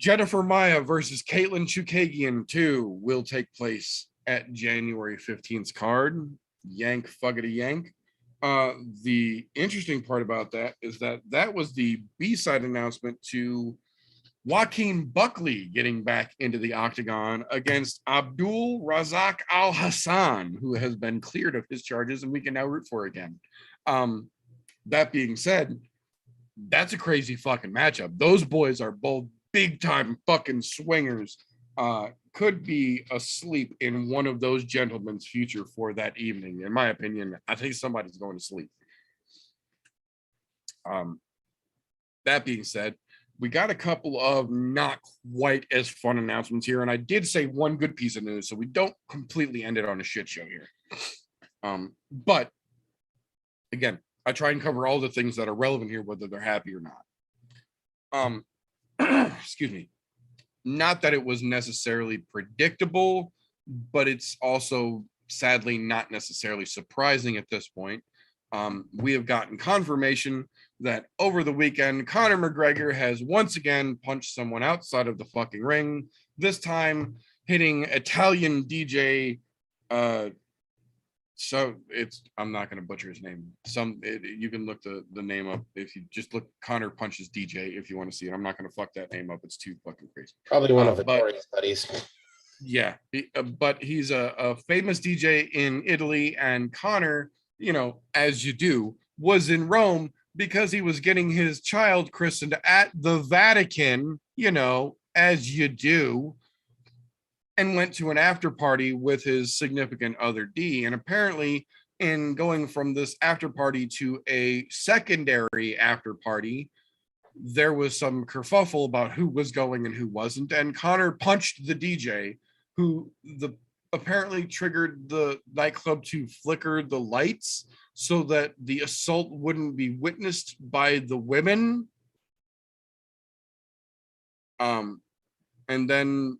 Jennifer Maya versus Caitlin Chukagian 2 will take place at January 15th's card. Yank fuckity yank. The interesting part about that is that that was the B-side announcement to Joaquin Buckley getting back into the octagon against Abdul Razak Al Hassan, who has been cleared of his charges and we can now root for again. That being said, that's a crazy fucking matchup. Those boys are both big time fucking swingers. Could be asleep in one of those gentlemen's future for that evening. In my opinion, I think somebody's going to sleep. That being said, we got a couple of not quite as fun announcements here, and I did say one good piece of news, so we don't completely end it on a shit show here. But again, I try and cover all the things that are relevant here, whether they're happy or not. Excuse me. Not that it was necessarily predictable, but it's also sadly not necessarily surprising at this point. We have gotten confirmation that over the weekend, Conor McGregor has once again punched someone outside of the fucking ring, this time hitting Italian DJ. So it's, I'm not going to butcher his name. You can look the name up if you just look Conor punches DJ if you want to see it. I'm not going to fuck that name up. It's too fucking crazy. Probably one of Vettori's studies. Yeah, but he's a famous DJ in Italy, and Conor, you know, as you do, was in Rome because he was getting his child christened at the Vatican, you know, as you do, and went to an after party with his significant other D. And apparently in going from this after party to a secondary after party, there was some kerfuffle about who was going and who wasn't. And Conor punched the DJ, who apparently triggered the nightclub to flicker the lights so that the assault wouldn't be witnessed by the women. And then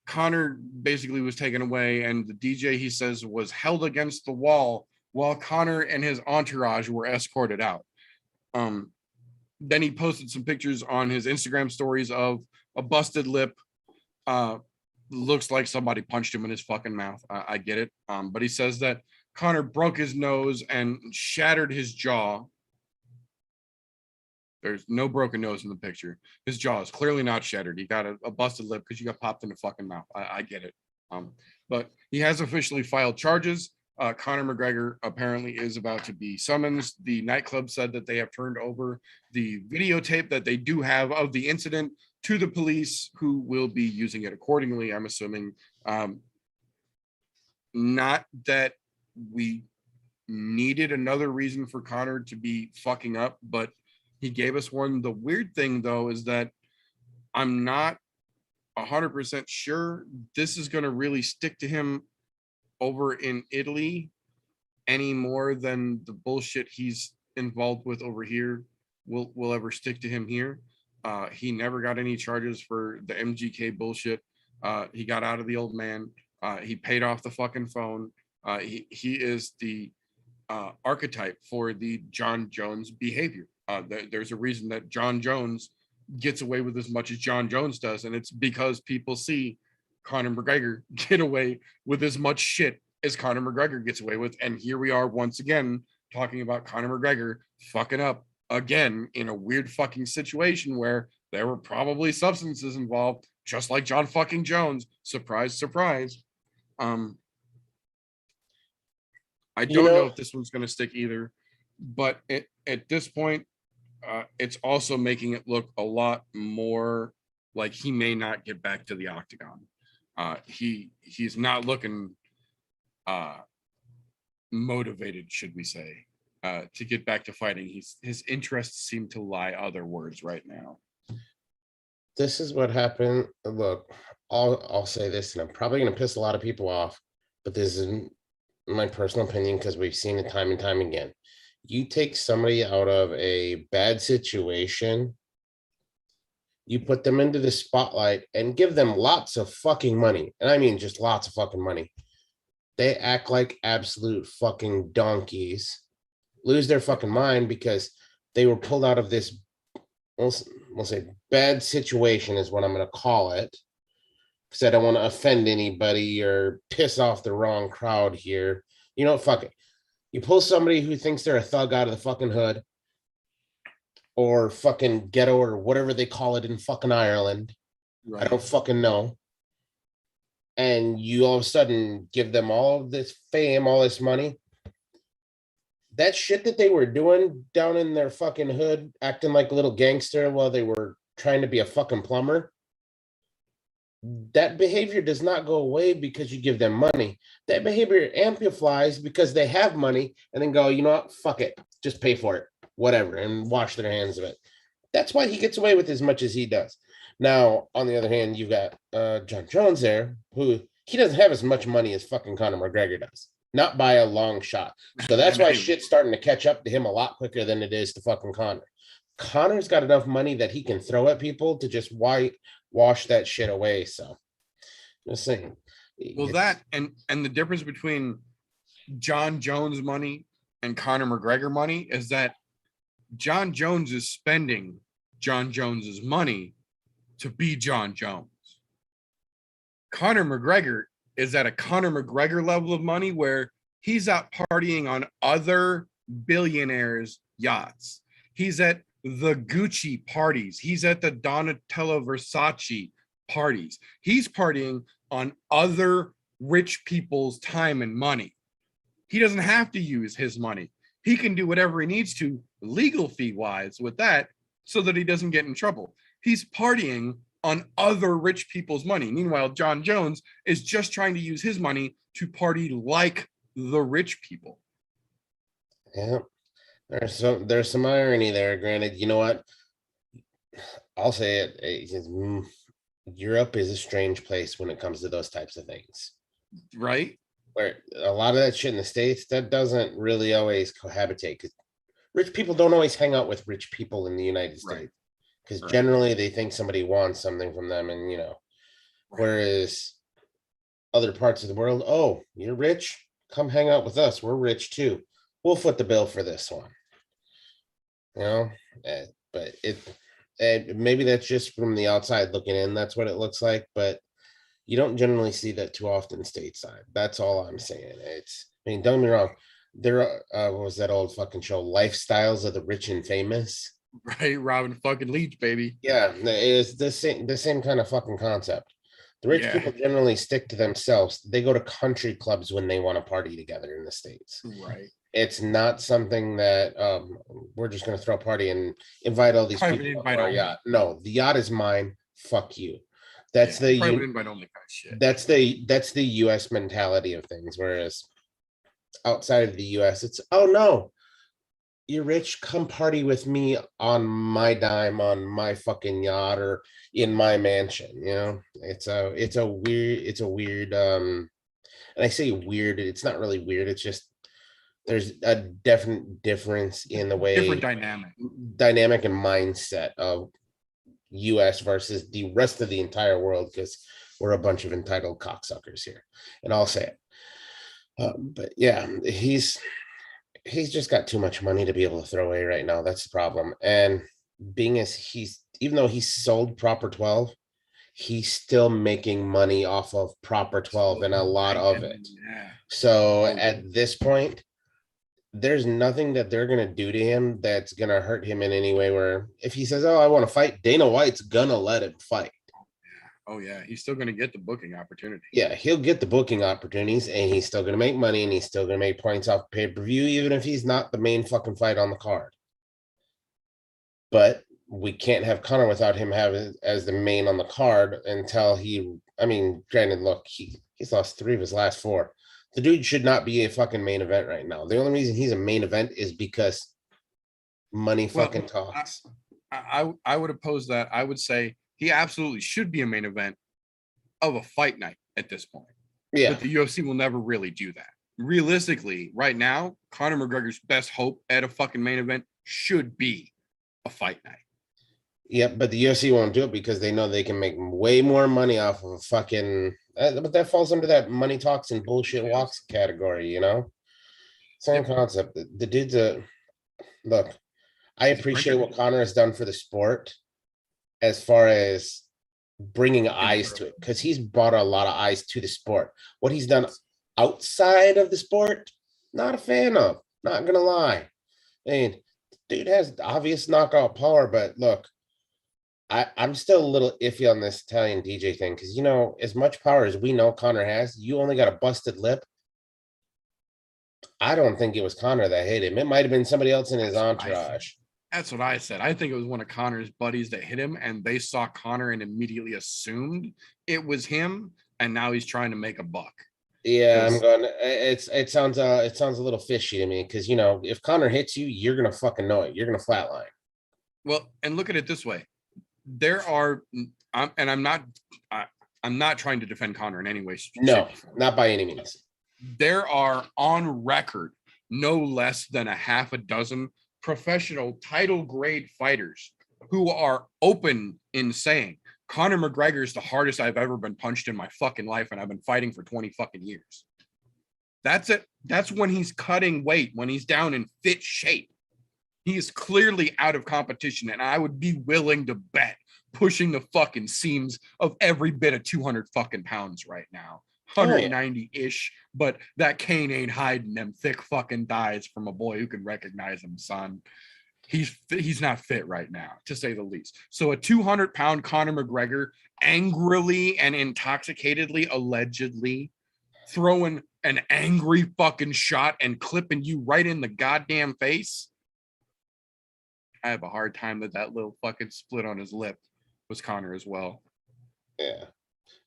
Conor basically was taken away, and the DJ, he says, was held against the wall while Conor and his entourage were escorted out. Then he posted some pictures on his Instagram stories of a busted lip. Looks like somebody punched him in his fucking mouth. I get it. But he says that Conor broke his nose and shattered his jaw. There's no broken nose in the picture. His jaw is clearly not shattered. He got a busted lip because you got popped in the fucking mouth. I get it. But he has officially filed charges. Conor McGregor apparently is about to be summoned. The nightclub said that they have turned over the videotape that they do have of the incident to the police, who will be using it accordingly, I'm assuming. Not that we needed another reason for Conor to be fucking up, but he gave us one. The weird thing, though, is that I'm not 100% sure this is going to really stick to him over in Italy any more than the bullshit he's involved with over here will ever stick to him here. He never got any charges for the MGK bullshit. He got out of the old man. He paid off the fucking phone. He is the archetype for the John Jones behavior. There's a reason that John Jones gets away with as much as John Jones does, and it's because people see Conor McGregor get away with as much shit as Conor McGregor gets away with. And here we are once again talking about Conor McGregor fucking up again in a weird fucking situation where there were probably substances involved, just like John fucking Jones. Surprise, surprise. I don't know if this one's going to stick either, but at this point, it's also making it look a lot more like he may not get back to the octagon. He's not looking motivated, should we say, to get back to fighting. His interests seem to lie other words right now. This is what happened. Look, I'll say this, and I'm probably going to piss a lot of people off, but this is my personal opinion because we've seen it time and time again. You take somebody out of a bad situation, you put them into the spotlight and give them lots of fucking money. And I mean, just lots of fucking money. They act like absolute fucking donkeys, lose their fucking mind because they were pulled out of this we'll say bad situation is what I'm going to call it, because I don't want to offend anybody or piss off the wrong crowd here. You know, fuck it. You pull somebody who thinks they're a thug out of the fucking hood or fucking ghetto or whatever they call it in fucking Ireland. Right. I don't fucking know. And you all of a sudden give them all this fame, all this money. That shit that they were doing down in their fucking hood, acting like a little gangster while they were trying to be a fucking plumber. That behavior does not go away because you give them money. That behavior amplifies because they have money and then go, you know what? Fuck it. Just pay for it. Whatever. And wash their hands of it. That's why he gets away with as much as he does. Now, on the other hand, you've got John Jones there, who he doesn't have as much money as fucking Conor McGregor does. Not by a long shot. So that's why shit's starting to catch up to him a lot quicker than it is to fucking Conor. Conor's got enough money that he can throw at people to just wash that shit away. So just saying. Well, that and the difference between John Jones money and Conor McGregor money is that John Jones is spending John Jones's money to be John Jones. Conor McGregor is at a Conor McGregor level of money where he's out partying on other billionaires' yachts. He's at the Gucci parties. He's at the Donatello Versace parties. He's partying on other rich people's time and money. He doesn't have to use his money. He can do whatever he needs to legal fee wise with that so that he doesn't get in trouble. He's partying on other rich people's money. Meanwhile, John Jones is just trying to use his money to party like the rich people. Yeah. There's some irony there. Granted, you know what? I'll say it. Europe is a strange place when it comes to those types of things. Right? Where a lot of that shit in the States, that doesn't really always cohabitate, because rich people don't always hang out with rich people in the United States. Because generally they think somebody wants something from them, and you know, whereas other parts of the world, oh, you're rich, come hang out with us, we're rich too, we'll foot the bill for this one, you know. But maybe that's just from the outside looking in, that's what it looks like, but you don't generally see that too often stateside. That's all I'm saying. I mean, don't get me wrong, there what was that old fucking show, Lifestyles of the Rich and Famous? Right, Robin fucking Leach, baby. Yeah, it's the same kind of fucking concept. The rich people generally stick to themselves. They go to country clubs when they want to party together in the States. Right. It's not something that we're just going to throw a party and invite all these people to our yacht. No, the yacht is mine. Fuck you. That's the invite only kind of shit. That's the US mentality of things. Whereas outside of the US, it's, oh no, you're rich, come party with me on my dime, on my fucking yacht or in my mansion. You know, it's a weird and I say weird, it's not really weird, it's just there's a definite difference in the way, different dynamic and mindset of US versus the rest of the entire world, because we're a bunch of entitled cocksuckers here, and I'll say it. But yeah, he's just got too much money to be able to throw away right now. That's the problem. And being as even though he sold Proper 12, he's still making money off of Proper 12 and a lot of it. Yeah. So at this point, there's nothing that they're going to do to him that's going to hurt him in any way, where if he says, oh, I want to fight, Dana White's going to let him fight. Oh, yeah. He's still going to get the booking opportunity. Yeah, he'll get the booking opportunities, and he's still going to make money, and he's still going to make points off pay-per-view, even if he's not the main fucking fight on the card. But we can't have Conor without him having as the main on the card until granted, look, he's lost 3 of his last 4. The dude should not be a fucking main event right now. The only reason he's a main event is because money fucking talks. I would oppose that. I would say he absolutely should be a main event of a fight night at this point. Yeah. But the UFC will never really do that. Realistically, right now, Conor McGregor's best hope at a fucking main event should be a fight night. Yeah, but the UFC won't do it because they know they can make way more money off of a fucking... but that falls under that money talks and bullshit walks category, you know? Same concept. The dude's look, I appreciate what Conor has done for the sport, as far as bringing eyes to it, because he's brought a lot of eyes to the sport. What he's done outside of the sport, not a fan of. Not gonna lie. I mean, dude has obvious knockout power, but look, I'm still a little iffy on this Italian DJ thing because, you know, as much power as we know Conor has, you only got a busted lip. I don't think it was Conor that hit him. It might have been somebody else in his entourage. That's what I said. I think it was one of Conor's buddies that hit him, and they saw Conor and immediately assumed it was him, and now he's trying to make a buck. Yeah, I'm going. It sounds a little fishy to me because, you know, if Conor hits you, you're gonna fucking know it. You're gonna flatline. Well, and look at it this way: there are, I'm not trying to defend Conor in any way. No, not by any means. There are on record no less than a half a dozen professional title grade fighters who are open in saying Conor McGregor is the hardest I've ever been punched in my fucking life, and I've been fighting for 20 fucking years. That's it. That's when he's cutting weight, when he's down in fit shape. He is clearly out of competition, and I would be willing to bet pushing the fucking seams of every bit of 200 fucking pounds right now. 190-ish, but that cane ain't hiding them thick fucking thighs from a boy who can recognize him, son. He's not fit right now, to say the least. So a 200-pound Conor McGregor angrily and intoxicatedly, allegedly, throwing an angry fucking shot and clipping you right in the goddamn face. I have a hard time that little fucking split on his lip was Conor as well. Yeah.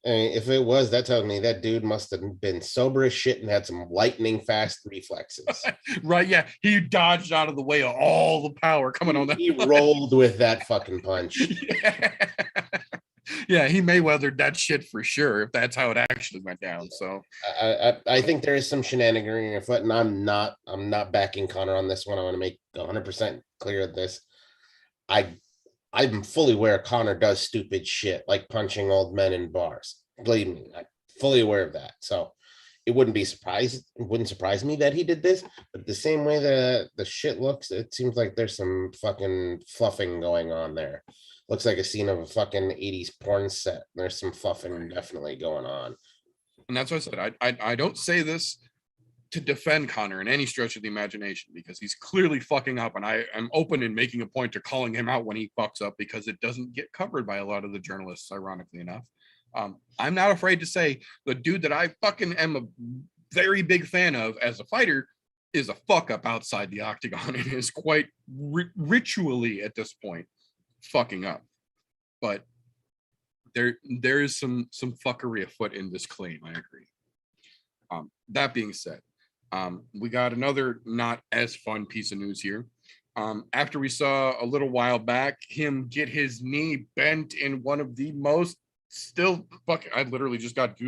I mean, if it was, that tells me that dude must have been sober as shit and had some lightning fast reflexes. Right, yeah. He dodged out of the way of all the power coming on that. He rolled with that fucking punch. Yeah, he Mayweathered that shit for sure, if that's how it actually went down. So I think there is some shenanigan in your foot, and I'm not backing Conor on this one. I want to make 100% clear of this. I'm fully aware Conor does stupid shit like punching old men in bars. Believe me, I'm fully aware of that. So it wouldn't surprise me that he did this. But the same way the shit looks, it seems like there's some fucking fluffing going on there. Looks like a scene of a fucking 80s porn set. There's some fluffing definitely going on. And that's what I said. I don't say this to defend Conor in any stretch of the imagination, because he's clearly fucking up, and I am open in making a point to calling him out when he fucks up, because it doesn't get covered by a lot of the journalists, ironically enough. I'm not afraid to say the dude that I fucking am a very big fan of as a fighter is a fuck up outside the octagon and is quite ritually at this point fucking up. But there is some fuckery afoot in this claim. I agree. That being said, we got another not as fun piece of news here. After we saw a little while back him get his knee bent in one of the most I literally just got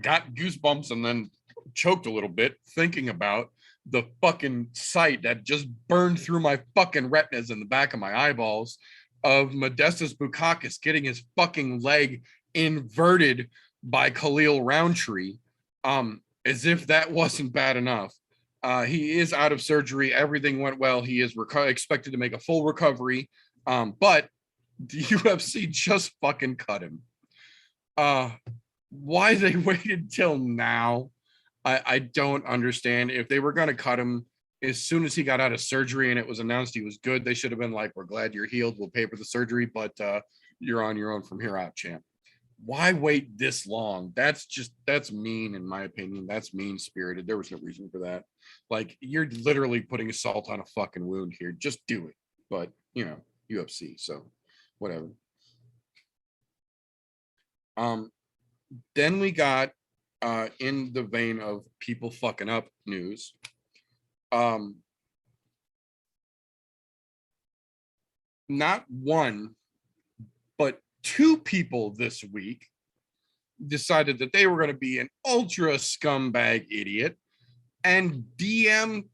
got goosebumps and then choked a little bit thinking about the fucking sight that just burned through my fucking retinas in the back of my eyeballs of Modestas Bukauskas getting his fucking leg inverted by Khalil Roundtree. As if that wasn't bad enough. He is out of surgery. Everything went well. He is expected to make a full recovery. But the UFC just fucking cut him. Why they waited till now, I don't understand. If they were going to cut him as soon as he got out of surgery and it was announced he was good, they should have been like, we're glad you're healed. We'll pay for the surgery, but you're on your own from here out, champ. Why wait this long? That's mean, in my opinion. That's mean-spirited. There was no reason for that. Like, you're literally putting salt on a fucking wound here. Just do it. But, you know, UFC, so whatever. Then we got, in the vein of people fucking up news, not one, but two people this week decided that they were going to be an ultra scumbag idiot and DM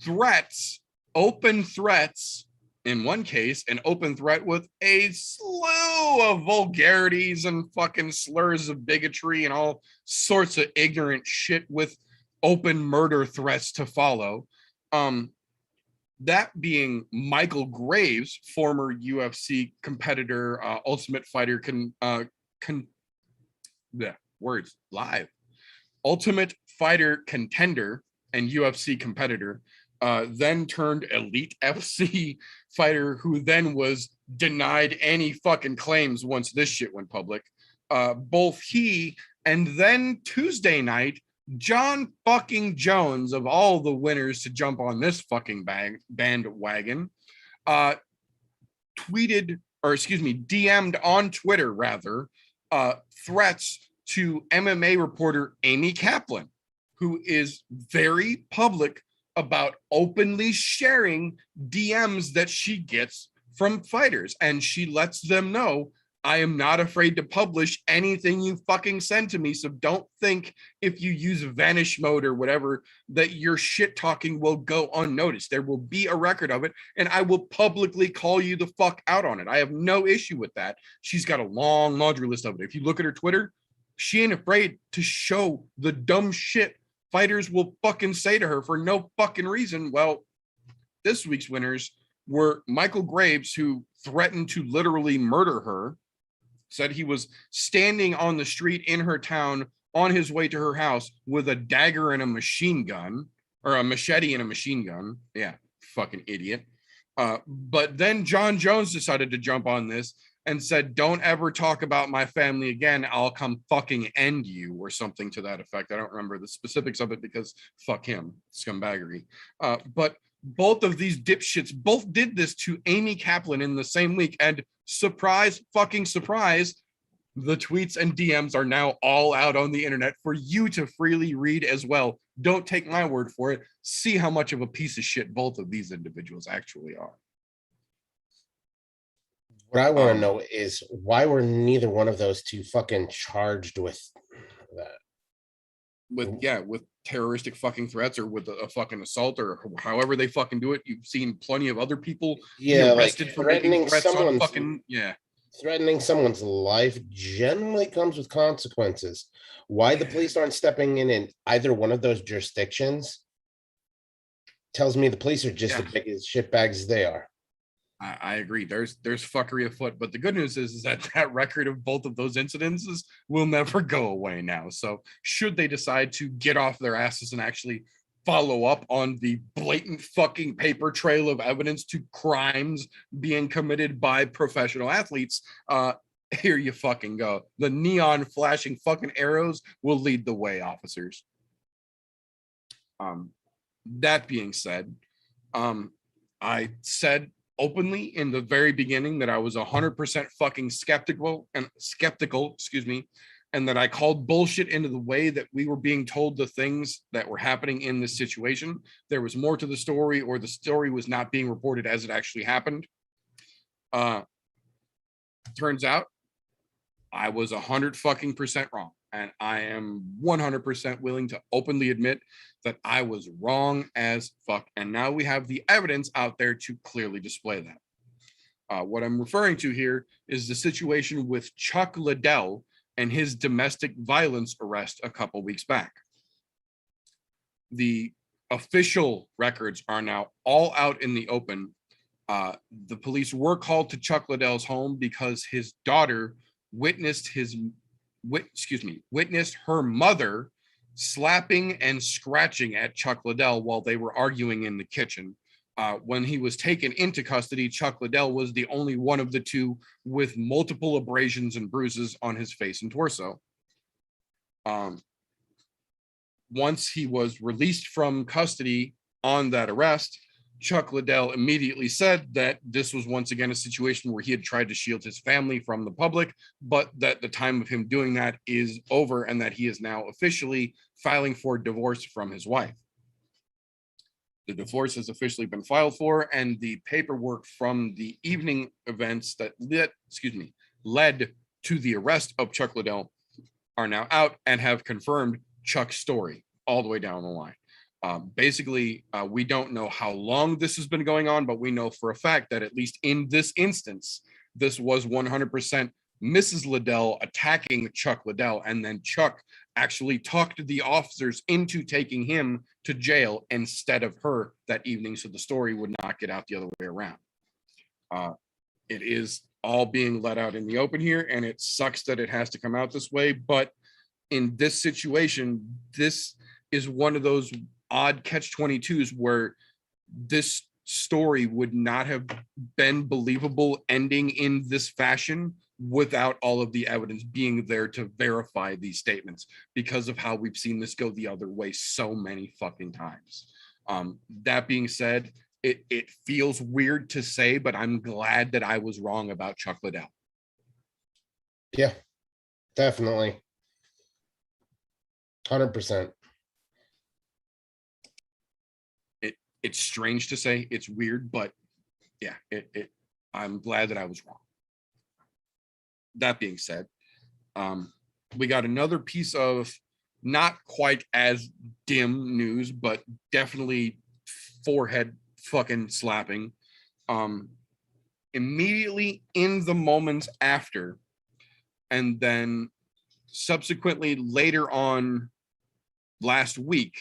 threats, open threats, in one case, an open threat with a slew of vulgarities and fucking slurs of bigotry and all sorts of ignorant shit with open murder threats to follow. That being Michael Graves, former UFC competitor, Ultimate Fighter, Ultimate Fighter contender and UFC competitor, then turned Elite FC fighter, who then was denied any fucking claims once this shit went public. Both he and then Tuesday night, John fucking Jones, of all the winners to jump on this fucking bandwagon, DM'd on Twitter, rather, threats to MMA reporter Amy Kaplan, who is very public about openly sharing DMs that she gets from fighters. And she lets them know, I am not afraid to publish anything you fucking send to me. So don't think if you use vanish mode or whatever that your shit talking will go unnoticed. There will be a record of it, and I will publicly call you the fuck out on it. I have no issue with that. She's got a long laundry list of it. If you look at her Twitter, she ain't afraid to show the dumb shit fighters will fucking say to her for no fucking reason. Well, this week's winners were Michael Graves, who threatened to literally murder her, said he was standing on the street in her town on his way to her house with a dagger and a machine gun, or a machete and a machine gun. Yeah, fucking idiot. But then John Jones decided to jump on this and said, don't ever talk about my family again. I'll come fucking end you, or something to that effect. I don't remember the specifics of it because fuck him, scumbaggery. But both of these dipshits both did this to Amy Kaplan in the same week. And surprise, fucking surprise, the tweets and DMs are now all out on the internet for you to freely read as well. Don't take my word for it. See how much of a piece of shit both of these individuals actually are. What I want to know is why were neither one of those two fucking charged with that? With terroristic fucking threats, or with a fucking assault, or however they fucking do it. You've seen plenty of other people be arrested like for making threats on fucking, threatening someone's life generally comes with consequences. Why the police aren't stepping in either one of those jurisdictions tells me the police are just as big as shitbags they are. I agree. There's fuckery afoot, but the good news is that record of both of those incidences will never go away now. So should they decide to get off their asses and actually follow up on the blatant fucking paper trail of evidence to crimes being committed by professional athletes, here you fucking go. The neon flashing fucking arrows will lead the way, officers. That being said, I said openly in the very beginning that I was 100% fucking skeptical, and that I called bullshit into the way that we were being told the things that were happening in this situation. There was more to the story, or the story was not being reported as it actually happened. Turns out I was 100% wrong. And I am 100% willing to openly admit that I was wrong as fuck. And now we have the evidence out there to clearly display that. What I'm referring to here is the situation with Chuck Liddell and his domestic violence arrest a couple weeks back. The official records are now all out in the open. The police were called to Chuck Liddell's home because his daughter witnessed her mother slapping and scratching at Chuck Liddell while they were arguing in the kitchen. When he was taken into custody, Chuck Liddell was the only one of the two with multiple abrasions and bruises on his face and torso. Once he was released from custody on that arrest, Chuck Liddell immediately said that this was once again a situation where he had tried to shield his family from the public, but that the time of him doing that is over and that he is now officially filing for divorce from his wife. The divorce has officially been filed for, and the paperwork from the evening events that led to the arrest of Chuck Liddell are now out and have confirmed Chuck's story all the way down the line. Basically, we don't know how long this has been going on, but we know for a fact that at least in this instance, this was 100% Mrs. Liddell attacking Chuck Liddell, and then Chuck actually talked the officers into taking him to jail instead of her that evening, so the story would not get out the other way around. It is all being let out in the open here, and it sucks that it has to come out this way, but in this situation, this is one of those odd catch-22s where this story would not have been believable ending in this fashion without all of the evidence being there to verify these statements, because of how we've seen this go the other way so many fucking times. That being said, it feels weird to say, but I'm glad that I was wrong about Chuck Liddell. Yeah, definitely. 100%. It's strange to say, it's weird, but yeah, I'm glad that I was wrong. That being said, we got another piece of not quite as dim news, but definitely forehead fucking slapping. Immediately in the moments after, and then subsequently later on last week,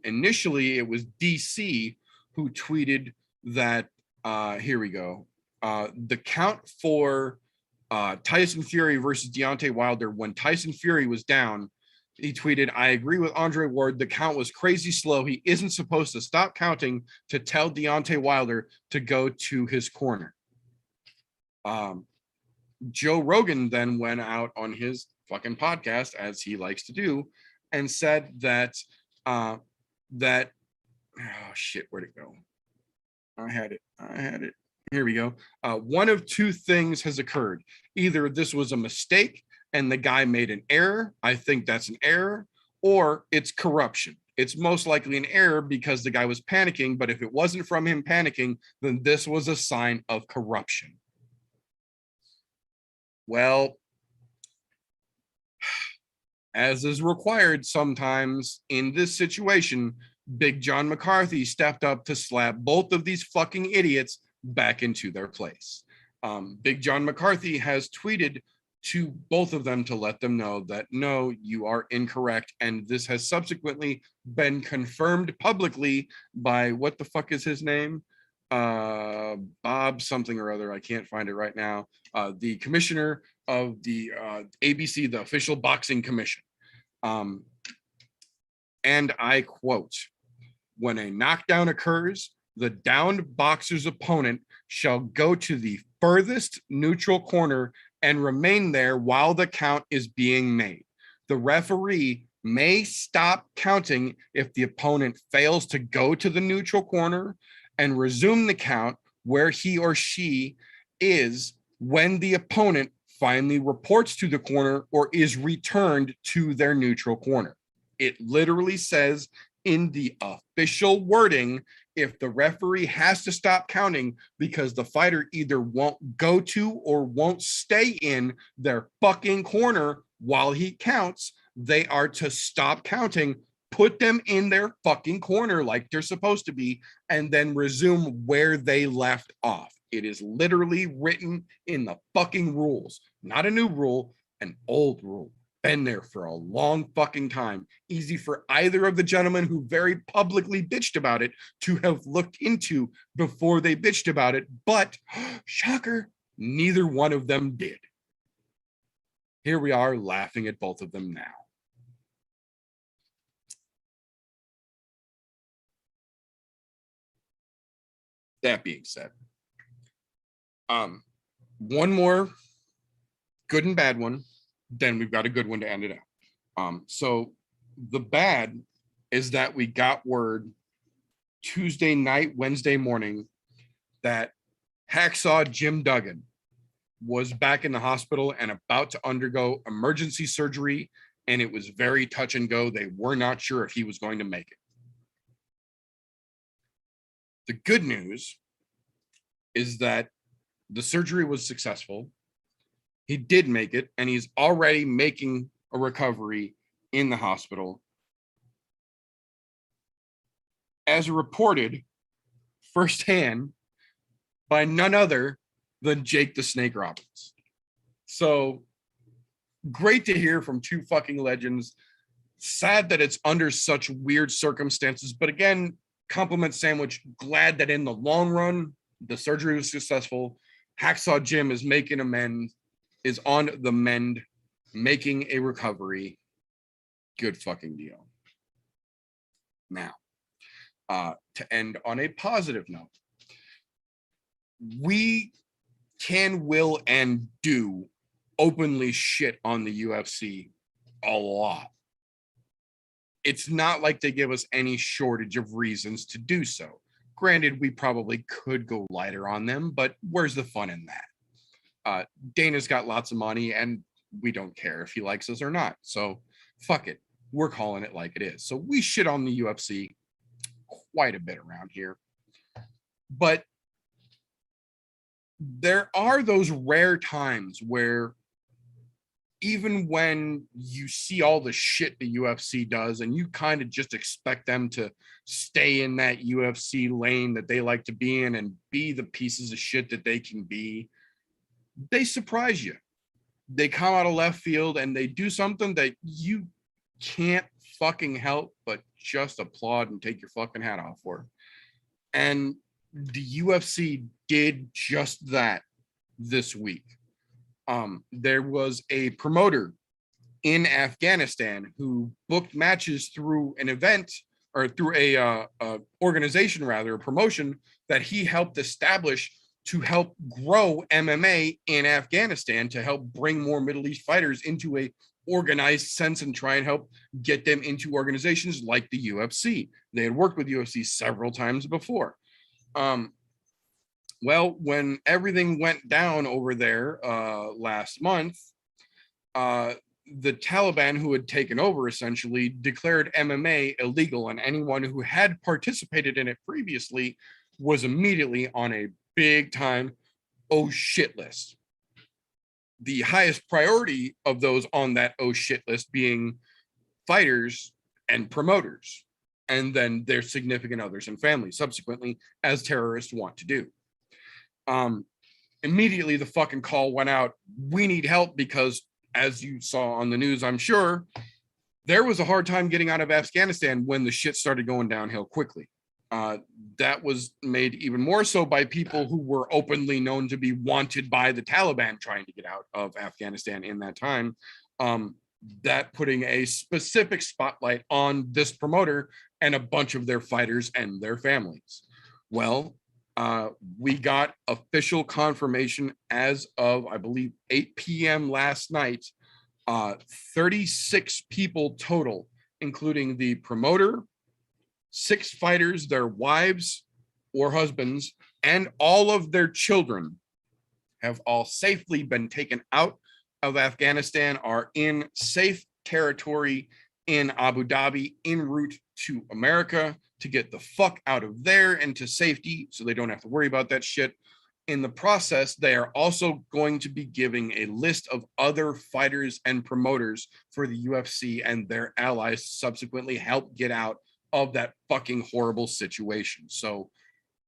initially it was DC who tweeted that, here we go, the count for Tyson Fury versus Deontay Wilder, when Tyson Fury was down, he tweeted, "I agree with Andre Ward. The count was crazy slow. He isn't supposed to stop counting to tell Deontay Wilder to go to his corner." Joe Rogan then went out on his fucking podcast, as he likes to do, and said that oh shit, where'd it go? I had it. Here we go. One of two things has occurred. Either this was a mistake and the guy made an error. I think that's an error, or it's corruption. It's most likely an error because the guy was panicking, but if it wasn't from him panicking, then this was a sign of corruption. Well, as is required sometimes in this situation, Big John McCarthy stepped up to slap both of these fucking idiots back into their place. Big John McCarthy has tweeted to both of them to let them know that, no, you are incorrect. And this has subsequently been confirmed publicly by, what the fuck is his name? Bob something or other. I can't find it right now. The commissioner of the ABC, the official boxing commission. And I quote, "When a knockdown occurs, the downed boxer's opponent shall go to the furthest neutral corner and remain there while the count is being made. The referee may stop counting if the opponent fails to go to the neutral corner and resume the count where he or she is when the opponent finally reports to the corner or is returned to their neutral corner." It literally says in the official wording, if the referee has to stop counting because the fighter either won't go to or won't stay in their fucking corner while he counts, they are to stop counting, put them in their fucking corner like they're supposed to be, and then resume where they left off. It is literally written in the fucking rules. Not a new rule, an old rule. Been there for a long fucking time. Easy for either of the gentlemen who very publicly bitched about it to have looked into before they bitched about it, but shocker, neither one of them did. Here we are laughing at both of them now. That being said, one more good and bad one, then we've got a good one to end it out. So the bad is that we got word Tuesday night, Wednesday morning, that Hacksaw Jim Duggan was back in the hospital and about to undergo emergency surgery, and it was very touch and go. They were not sure if he was going to make it. The good news is that the surgery was successful. He did make it, and he's already making a recovery in the hospital. As reported firsthand by none other than Jake the Snake Roberts. So great to hear from two fucking legends. Sad that it's under such weird circumstances, but again, compliment sandwich. Glad that in the long run, the surgery was successful. Hacksaw Jim is making amends, is on the mend, making a recovery. Good fucking deal. Now, to end on a positive note, we can, will, and do openly shit on the UFC a lot. It's not like they give us any shortage of reasons to do so. Granted, we probably could go lighter on them, but where's the fun in that? Dana's got lots of money, and we don't care if he likes us or not. So fuck it. We're calling it like it is. So we shit on the UFC quite a bit around here. But there are those rare times where even when you see all the shit the UFC does and you kind of just expect them to stay in that UFC lane that they like to be in and be the pieces of shit that they can be, they surprise you. They come out of left field and they do something that you can't fucking help but just applaud and take your fucking hat off for. And the UFC did just that this week. There was a promoter in Afghanistan who booked matches through an event or through a organization, rather, a promotion that he helped establish to help grow MMA in Afghanistan, to help bring more Middle East fighters into a organized sense and try and help get them into organizations like the UFC. They had worked with UFC several times before. Well, when everything went down over there last month, the Taliban, who had taken over, essentially declared MMA illegal, and anyone who had participated in it previously was immediately on a big time oh shit list. The highest priority of those on that oh shit list being fighters and promoters, and then their significant others and families subsequently, as terrorists want to do. Immediately the fucking call went out. We need help because, as you saw on the news, I'm sure, there was a hard time getting out of Afghanistan when the shit started going downhill quickly. That was made even more so by people who were openly known to be wanted by the Taliban trying to get out of Afghanistan in that time. That putting a specific spotlight on this promoter and a bunch of their fighters and their families. Well, we got official confirmation as of, I believe, 8 p.m. last night, 36 people total, including the promoter, 6 fighters, their wives or husbands, and all of their children have all safely been taken out of Afghanistan, are in safe territory in Abu Dhabi, en route to America to get the fuck out of there and to safety so they don't have to worry about that shit. In the process, they are also going to be giving a list of other fighters and promoters for the UFC and their allies to subsequently help get out of that fucking horrible situation. So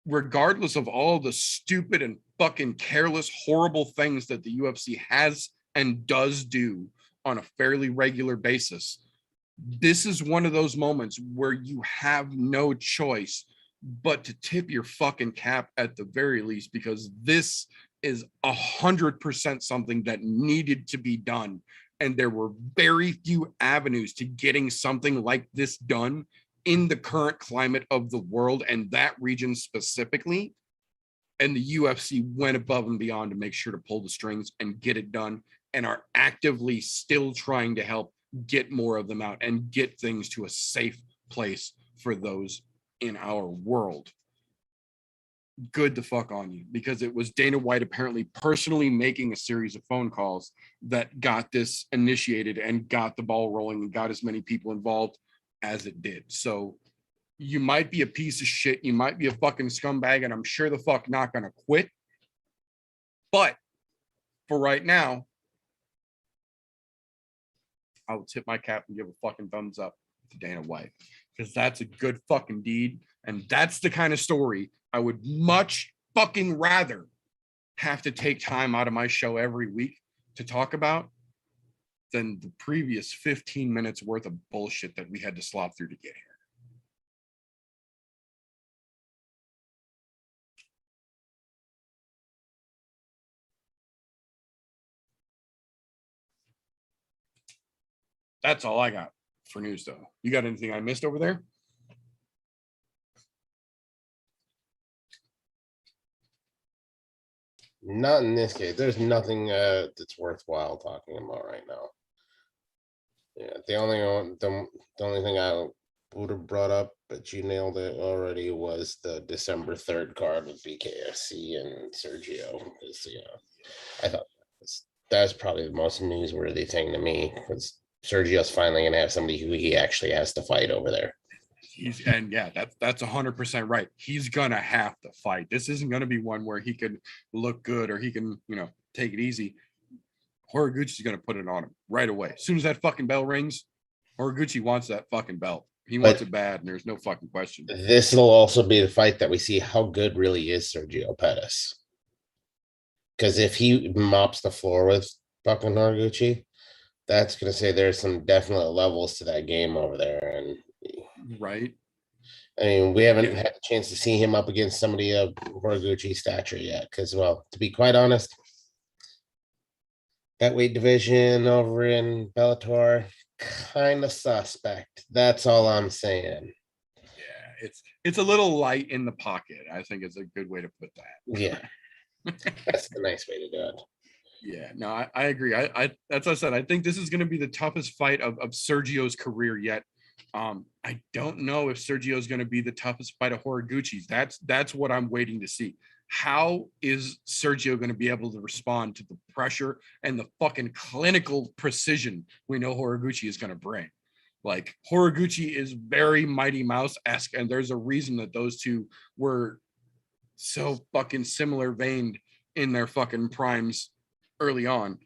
regardless of all the stupid and fucking careless, horrible things that the UFC has and does do on a fairly regular basis, this is one of those moments where you have no choice but to tip your fucking cap at the very least, because this is 100% something that needed to be done. And there were very few avenues to getting something like this done in the current climate of the world and that region specifically. And the UFC went above and beyond to make sure to pull the strings and get it done, and are actively still trying to help get more of them out and get things to a safe place for those in our world. Good the fuck on you, because it was Dana White apparently personally making a series of phone calls that got this initiated and got the ball rolling and got as many people involved as it did. So you might be a piece of shit, you might be a fucking scumbag, and I'm sure the fuck not gonna quit. But for right now, I will tip my cap and give a fucking thumbs up to Dana White, because that's a good fucking deed. And that's the kind of story I would much fucking rather have to take time out of my show every week to talk about than the previous 15 minutes worth of bullshit that we had to slop through to get here. That's all I got for news, though. You got anything I missed over there? Not in this case. There's nothing that's worthwhile talking about right now. Yeah, the only thing I would have brought up, but you nailed it already, was the December 3rd card with BKFC and Sergio. I thought that's probably the most newsworthy thing to me, because Sergio's finally gonna have somebody who he actually has to fight over there. That's 100% right. He's gonna have to fight. This isn't gonna be one where he can look good or he can, take it easy. Horiguchi's gonna put it on him right away. As soon as that fucking bell rings, Horiguchi wants that fucking belt. He wants it bad, and there's no fucking question. This will also be the fight that we see how good really is Sergio Pettis. Because if he mops the floor with fucking Horiguchi, that's gonna say there's some definite levels to that game over there. And right. I mean, we haven't had a chance to see him up against somebody of Horiguchi's stature yet. Because, well, to be quite honest, that weight division over in Bellator, kind of suspect. That's all I'm saying. Yeah, it's a little light in the pocket. I think it's a good way to put that. Yeah, that's the nice way to do it. Yeah, no, I agree. I that's what I said. I think this is going to be the toughest fight of Sergio's career yet. I don't know if Sergio is going to be the toughest fight of Horiguchi's. That's what I'm waiting to see. How is Sergio going to be able to respond to the pressure and the fucking clinical precision we know Horiguchi is going to bring? Like, Horiguchi is very Mighty Mouse-esque, and there's a reason that those two were so fucking similar veined in their fucking primes early on.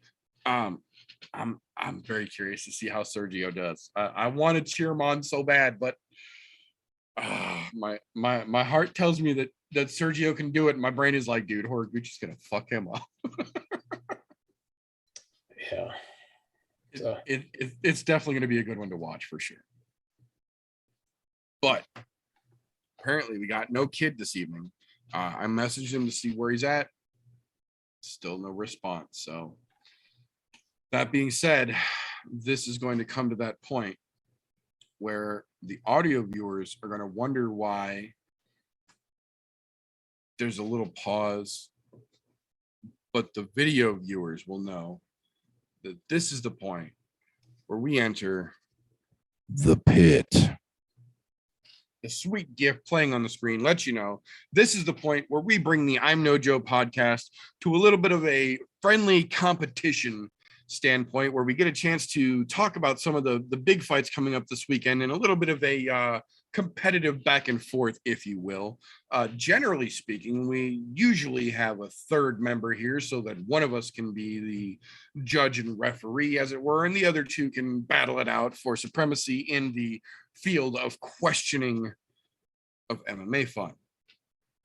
I'm very curious to see how Sergio does. I want to cheer him on so bad, but my heart tells me that Sergio can do it. And my brain is like, dude, Horiguchi's gonna fuck him up. Yeah. It's definitely gonna be a good one to watch for sure. But apparently we got no kid this evening. I messaged him to see where he's at. Still no response. So that being said, this is going to come to that point where the audio viewers are going to wonder why there's a little pause, but the video viewers will know that this is the point where we enter the pit. The sweet gift playing on the screen lets you know this is the point where we bring the I'm No Joe podcast to a little bit of a friendly competition standpoint, where we get a chance to talk about some of the big fights coming up this weekend and a little bit of a competitive back and forth, if you will. Generally speaking, we usually have a third member here so that one of us can be the judge and referee, as it were, and the other two can battle it out for supremacy in the field of questioning of MMA fun.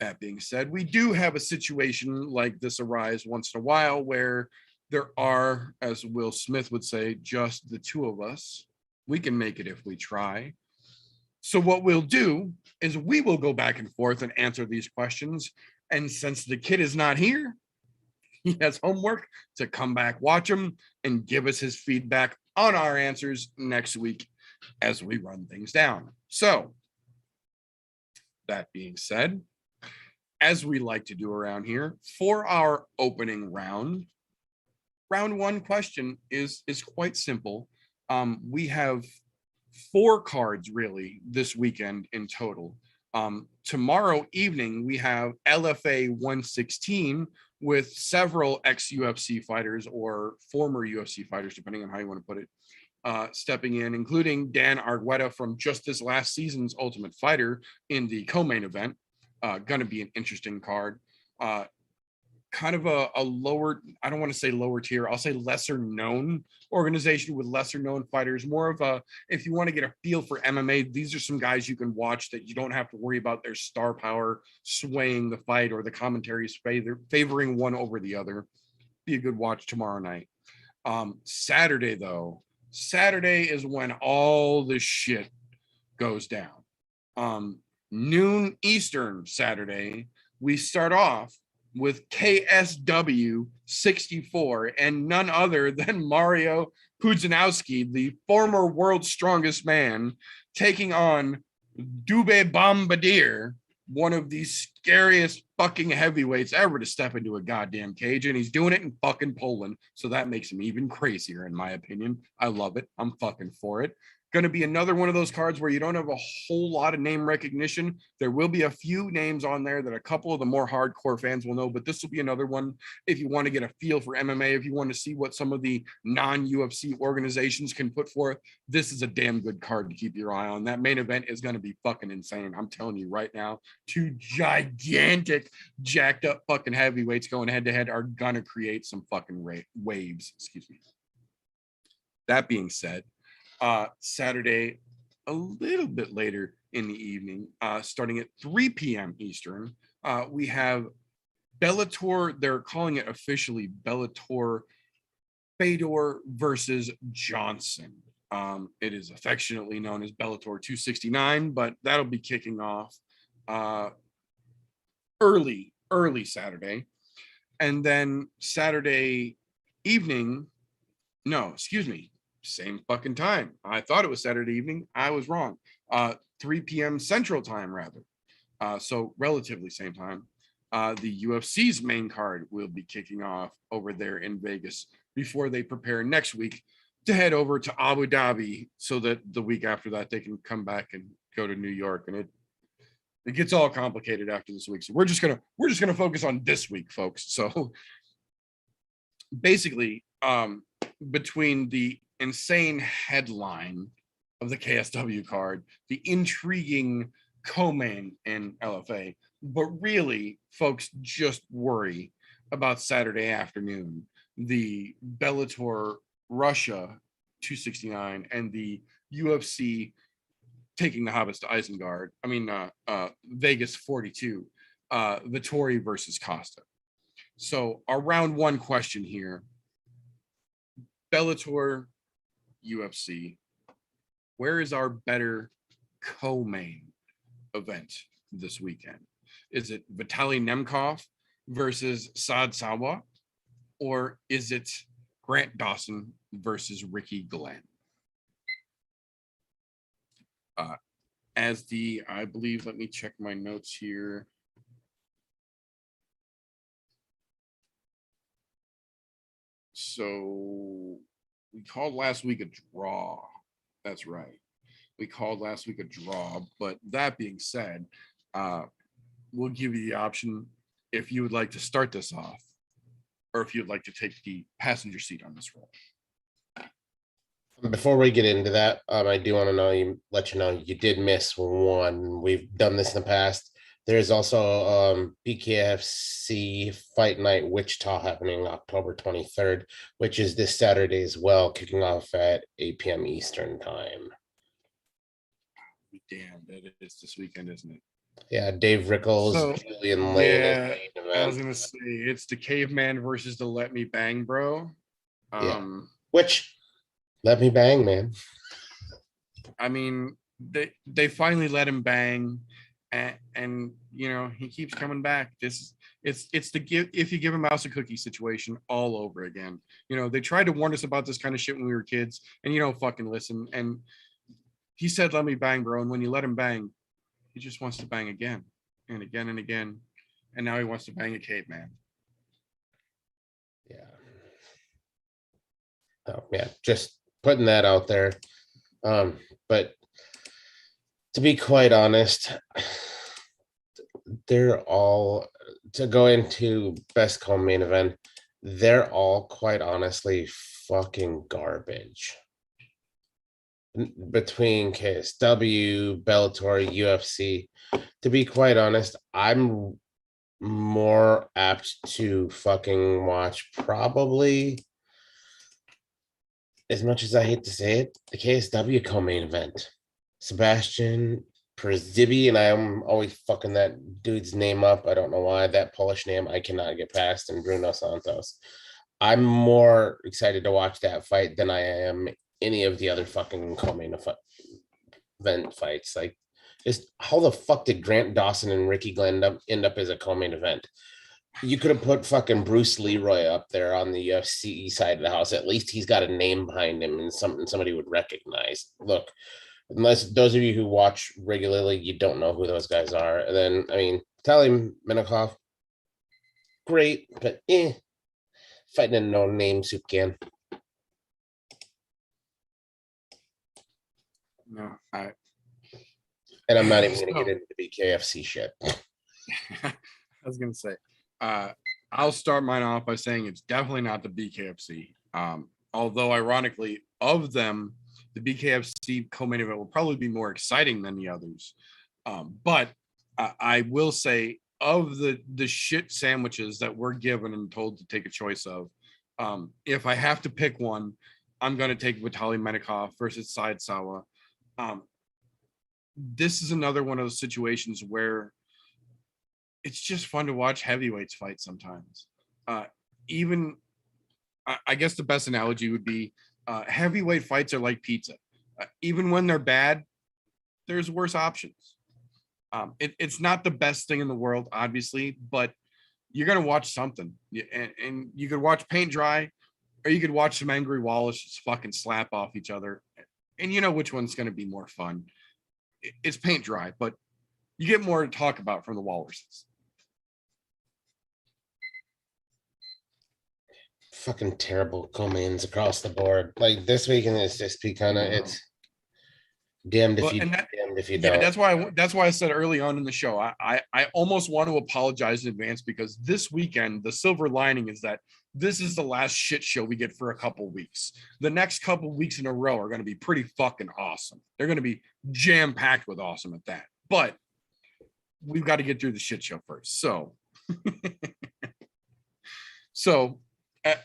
That being said, we do have a situation like this arise once in a while where there are, as Will Smith would say, just the two of us. We can make it if we try. So what we'll do is we will go back and forth and answer these questions. And since the kid is not here, he has homework to come back, watch them, and give us his feedback on our answers next week as we run things down. So that being said, as we like to do around here, for our opening round one question is quite simple. We have 4 cards really this weekend in total. Tomorrow evening, we have LFA 116 with several ex-UFC fighters or former UFC fighters, depending on how you want to put it, stepping in, including Dan Argueta from just this last season's Ultimate Fighter in the co-main event. Going to be an interesting card. Kind of a lower, I don't want to say lower tier, I'll say lesser known organization with lesser known fighters. More of a, if you want to get a feel for MMA, these are some guys you can watch that you don't have to worry about their star power swaying the fight or the commentaries favoring one over the other. Be a good watch tomorrow night. Saturday, though, Saturday is when all the shit goes down. Noon Eastern Saturday, we start off with KSW 64 and none other than Mario Pudzianowski, the former world's strongest man, taking on PudzianowskiVsBombardier, one of the scariest fucking heavyweights ever to step into a goddamn cage, and he's doing it in fucking Poland, so that makes him even crazier, in my opinion. I love it. I'm fucking for it. Going to be another one of those cards where you don't have a whole lot of name recognition. There will be a few names on there that a couple of the more hardcore fans will know, but this will be another one if you want to get a feel for MMA, if you want to see what some of the non-UFC organizations can put forth. This is a damn good card to keep your eye on. That main event is going to be fucking insane. I'm telling you right now, two gigantic, jacked up fucking heavyweights going head to head are going to create some fucking waves. Excuse me. That being said, Saturday, a little bit later in the evening, starting at 3 p.m. Eastern, we have Bellator. They're calling it officially Bellator Fedor versus Johnson. It is affectionately known as Bellator 269, but that'll be kicking off early Saturday. And then Saturday evening, no, excuse me, same fucking time. I thought it was Saturday evening. I was wrong. 3 p.m. Central Time, rather. So relatively same time. The UFC's main card will be kicking off over there in Vegas before they prepare next week to head over to Abu Dhabi, so that the week after that they can come back and go to New York. And it gets all complicated after this week. So we're just gonna focus on this week, folks. So basically, between the insane headline of the KSW card, the intriguing co-main in LFA, but really, folks, just worry about Saturday afternoon, the Bellator Russia 269 and the UFC taking the Hobbits to Isengard. I mean, Vegas 42, Vettori versus Costa. So our round one question here: Bellator, UFC, where is our better co-main event this weekend? Is it Vitaly Nemkov versus Saad Sawa, or is it Grant Dawson versus Ricky Glenn? I believe, let me check my notes here. So we called last week a draw. That's right. We called last week a draw. But that being said, we'll give you the option if you would like to start this off, or if you'd like to take the passenger seat on this roll. Before we get into that, I do want to let you know you did miss one. We've done this in the past. There's also BKFC Fight Night Wichita happening October 23rd, which is this Saturday as well, kicking off at 8 p.m. Eastern time. Damn, that is this weekend, isn't it? Yeah, Dave Rickles, Julian Lane. Yeah, I was gonna say it's the Caveman versus the Let Me Bang Bro. Which, let me bang, man. I mean, they finally let him bang. And you know, he keeps coming back. It's the if you give a mouse a cookie situation all over again. You know, they tried to warn us about this kind of shit when we were kids, and you don't fucking listen. And he said, "Let me bang, bro." And when you let him bang, he just wants to bang again and again and again. And now he wants to bang a caveman. Yeah. Oh yeah, just putting that out there. But to be quite honest, they're all, to go into best co-main event, they're all quite honestly fucking garbage. Between KSW, Bellator, UFC, to be quite honest, I'm more apt to fucking watch, probably, as much as I hate to say it, the KSW co-main event. Sebastian Przybylski, and I'm always fucking that dude's name up. I don't know why. That Polish name I cannot get past, and Bruno Santos. I'm more excited to watch that fight than I am any of the other fucking co-main event fights. Like, just how the fuck did Grant Dawson and Ricky Glenn end up as a co-main event? You could have put fucking Bruce Leroy up there on the UFC side of the house. At least he's got a name behind him and something somebody would recognize. Look, unless those of you who watch regularly, you don't know who those guys are. And then, I mean, Vitaly Minakov, great, but fighting a no-name soup can. No, And I'm not even going to get into the BKFC shit. I was gonna say, I'll start mine off by saying it's definitely not the BKFC. Although ironically, of them, the BKFC co-main event will probably be more exciting than the others. But I will say, of the shit sandwiches that we're given and told to take a choice of, if I have to pick one, I'm gonna take Vitaly Minakov versus Said Sawa. This is another one of those situations where it's just fun to watch heavyweights fight sometimes. Even, I guess the best analogy would be heavyweight fights are like pizza. Even when they're bad, there's worse options. It's not the best thing in the world, obviously, but you're going to watch something. And you could watch paint dry, or you could watch some angry Wallace just fucking slap off each other. And you know which one's going to be more fun. It's paint dry, but you get more to talk about from the Walruses. Fucking terrible co-mains across the board. Like this weekend is just be kind of it's damned if damned if you don't. Yeah, that's why I said early on in the show, I almost want to apologize in advance, because this weekend the silver lining is that this is the last shit show we get for a couple weeks. The next couple weeks in a row are going to be pretty fucking awesome. They're going to be jam packed with awesome at that. But we've got to get through the shit show first. So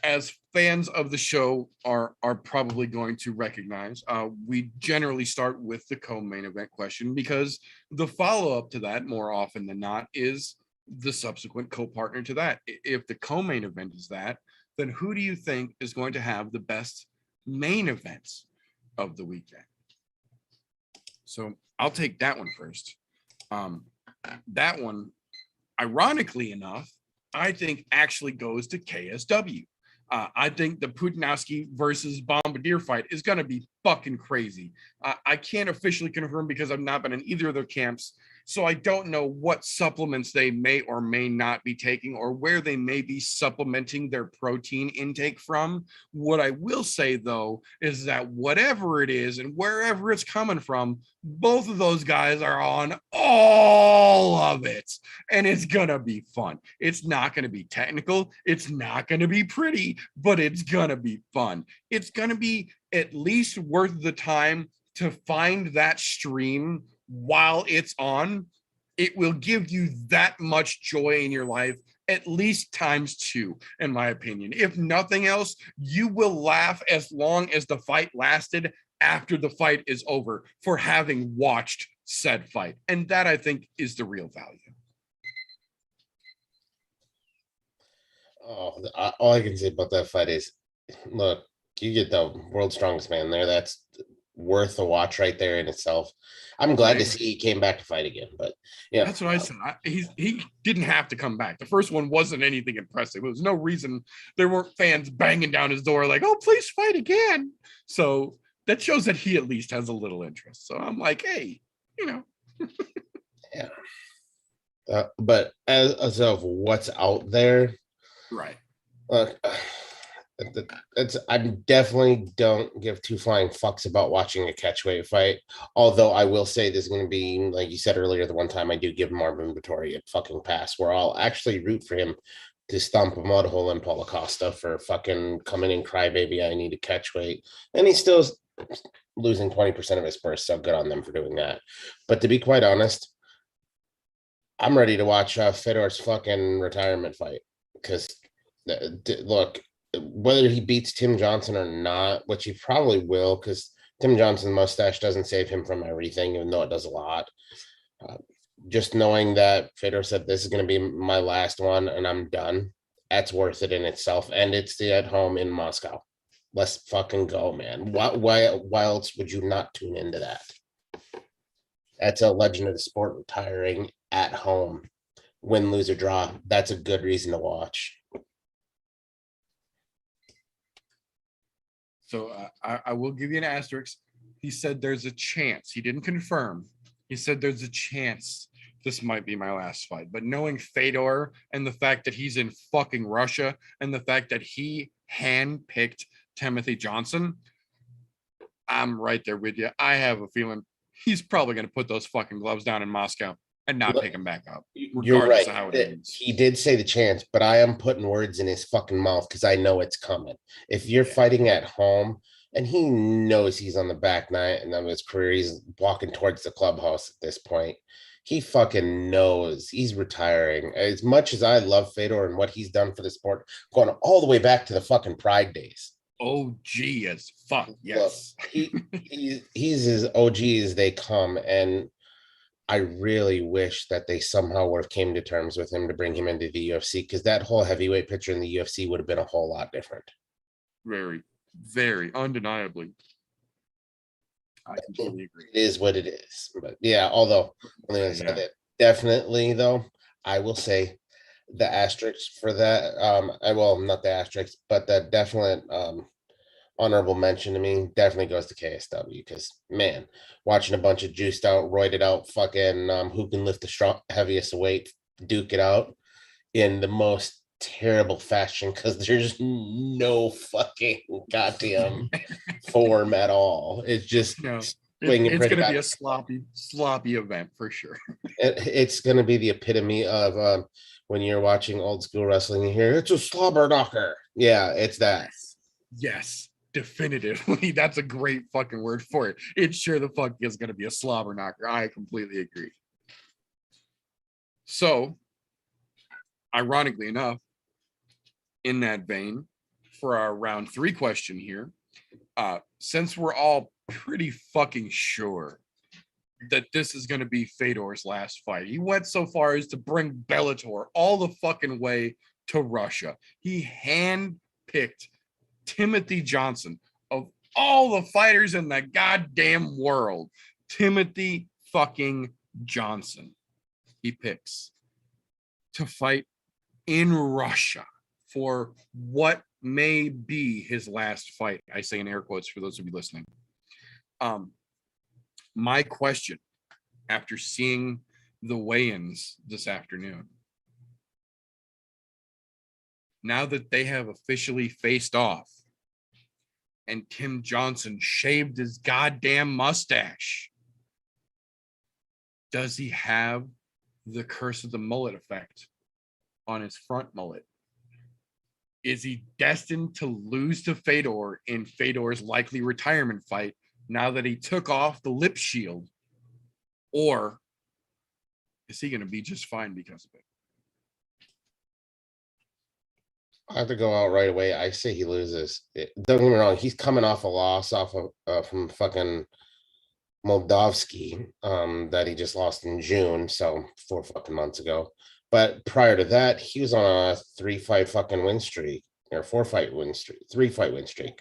as fans of the show are probably going to recognize, we generally start with the co-main event question, because the follow-up to that, more often than not, is the subsequent co-partner to that. If the co-main event is that, then who do you think is going to have the best main events of the weekend? So I'll take that one first. That one, ironically enough, I think actually goes to KSW. I think the PudzianowskiVsBombardier fight is going to be fucking crazy. I can't officially confirm because I've not been in either of their camps, so I don't know what supplements they may or may not be taking, or where they may be supplementing their protein intake from. What I will say, though, is that whatever it is and wherever it's coming from, both of those guys are on all of it, and it's gonna be fun. It's not gonna be technical, it's not gonna be pretty, but it's gonna be fun. It's gonna be at least worth the time to find that stream while it's on. It will give you that much joy in your life, at least ×2, in my opinion. If nothing else, you will laugh as long as the fight lasted after the fight is over for having watched said fight. And that, I think, is the real value. Oh, all I can say about that fight is, look, you get the world's strongest man there. That's worth a watch right there in itself. I'm glad to see he came back to fight again, but yeah, that's what I said. He didn't have to come back. The first one wasn't anything impressive. There was no reason. There weren't fans banging down his door like, "Oh, please fight again." So that shows that he at least has a little interest. So I'm like, hey, you know. Yeah. But as of what's out there, right? I definitely don't give two flying fucks about watching a catchweight fight. Although I will say this is going to be, like you said earlier, the one time I do give Marvin Vettori a fucking pass, where I'll actually root for him to stomp a mud hole in Paulo Costa for fucking coming in crybaby. I need a catchweight, and he's still losing 20% of his purse. So good on them for doing that. But to be quite honest, I'm ready to watch Fedor's fucking retirement fight, because look, whether he beats Tim Johnson or not, which he probably will, because Tim Johnson's mustache doesn't save him from everything, even though it does a lot. Just knowing that Fedor said this is going to be my last one and I'm done, that's worth it in itself. And it's at home in Moscow. Let's fucking go, man. Why else would you not tune into that? That's a legend of the sport retiring at home. Win, lose, or draw. That's a good reason to watch. So I will give you an asterisk. He said there's a chance. He didn't confirm. He said there's a chance this might be my last fight. But knowing Fedor and the fact that he's in fucking Russia and the fact that he handpicked Timothy Johnson, I'm right there with you. I have a feeling he's probably going to put those fucking gloves down in Moscow and not pick him back up. You're right. Of how it ends. He did say the chance, but I am putting words in his fucking mouth because I know it's coming. If you're fighting at home, and he knows he's on the back nine of his career, he's walking towards the clubhouse at this point. He fucking knows he's retiring. As much as I love Fedor and what he's done for the sport, going all the way back to the fucking Pride days. OG as fuck, yes. Look, he's as OG as they come, and I really wish that they somehow would have came to terms with him to bring him into the UFC, because that whole heavyweight picture in the UFC would have been a whole lot different. Very, very undeniably. I completely agree. It is what it is. But yeah, although definitely though, I will say the asterisk for that. Not the asterisk, but the definite honorable mention to me definitely goes to KSW, because man, watching a bunch of juiced out, roided out, fucking who can lift the heaviest weight, duke it out in the most terrible fashion, because there's no fucking goddamn form at all. It's just it's going to be a sloppy event for sure. It's going to be the epitome of when you're watching old school wrestling, you hear it's a slobber knocker. Yeah, it's that. Yes, definitively. That's a great fucking word for it. It sure the fuck is going to be a slobber knocker. I completely agree. So, ironically enough, in that vein, for our round 3 question here, since we're all pretty fucking sure that this is going to be Fedor's last fight, he went so far as to bring Bellator all the fucking way to Russia. He handpicked Timothy Johnson, of all the fighters in the goddamn world. Timothy fucking Johnson he picks to fight in Russia for what may be his last fight. I say in air quotes for those of you listening. My question, after seeing the weigh-ins this afternoon, now that they have officially faced off and Tim Johnson shaved his goddamn mustache, does he have the curse of the mullet effect on his front mullet? Is he destined to lose to Fedor in Fedor's likely retirement fight now that he took off the lip shield? Or is he going to be just fine because of it? I have to go out right away. I say he loses. Don't get me wrong. He's coming off a loss from fucking Moldavsky that he just lost in June. So 4 fucking months ago. But prior to that, he was on a 3-fight fucking win streak, or 4-fight win streak, 3-fight win streak.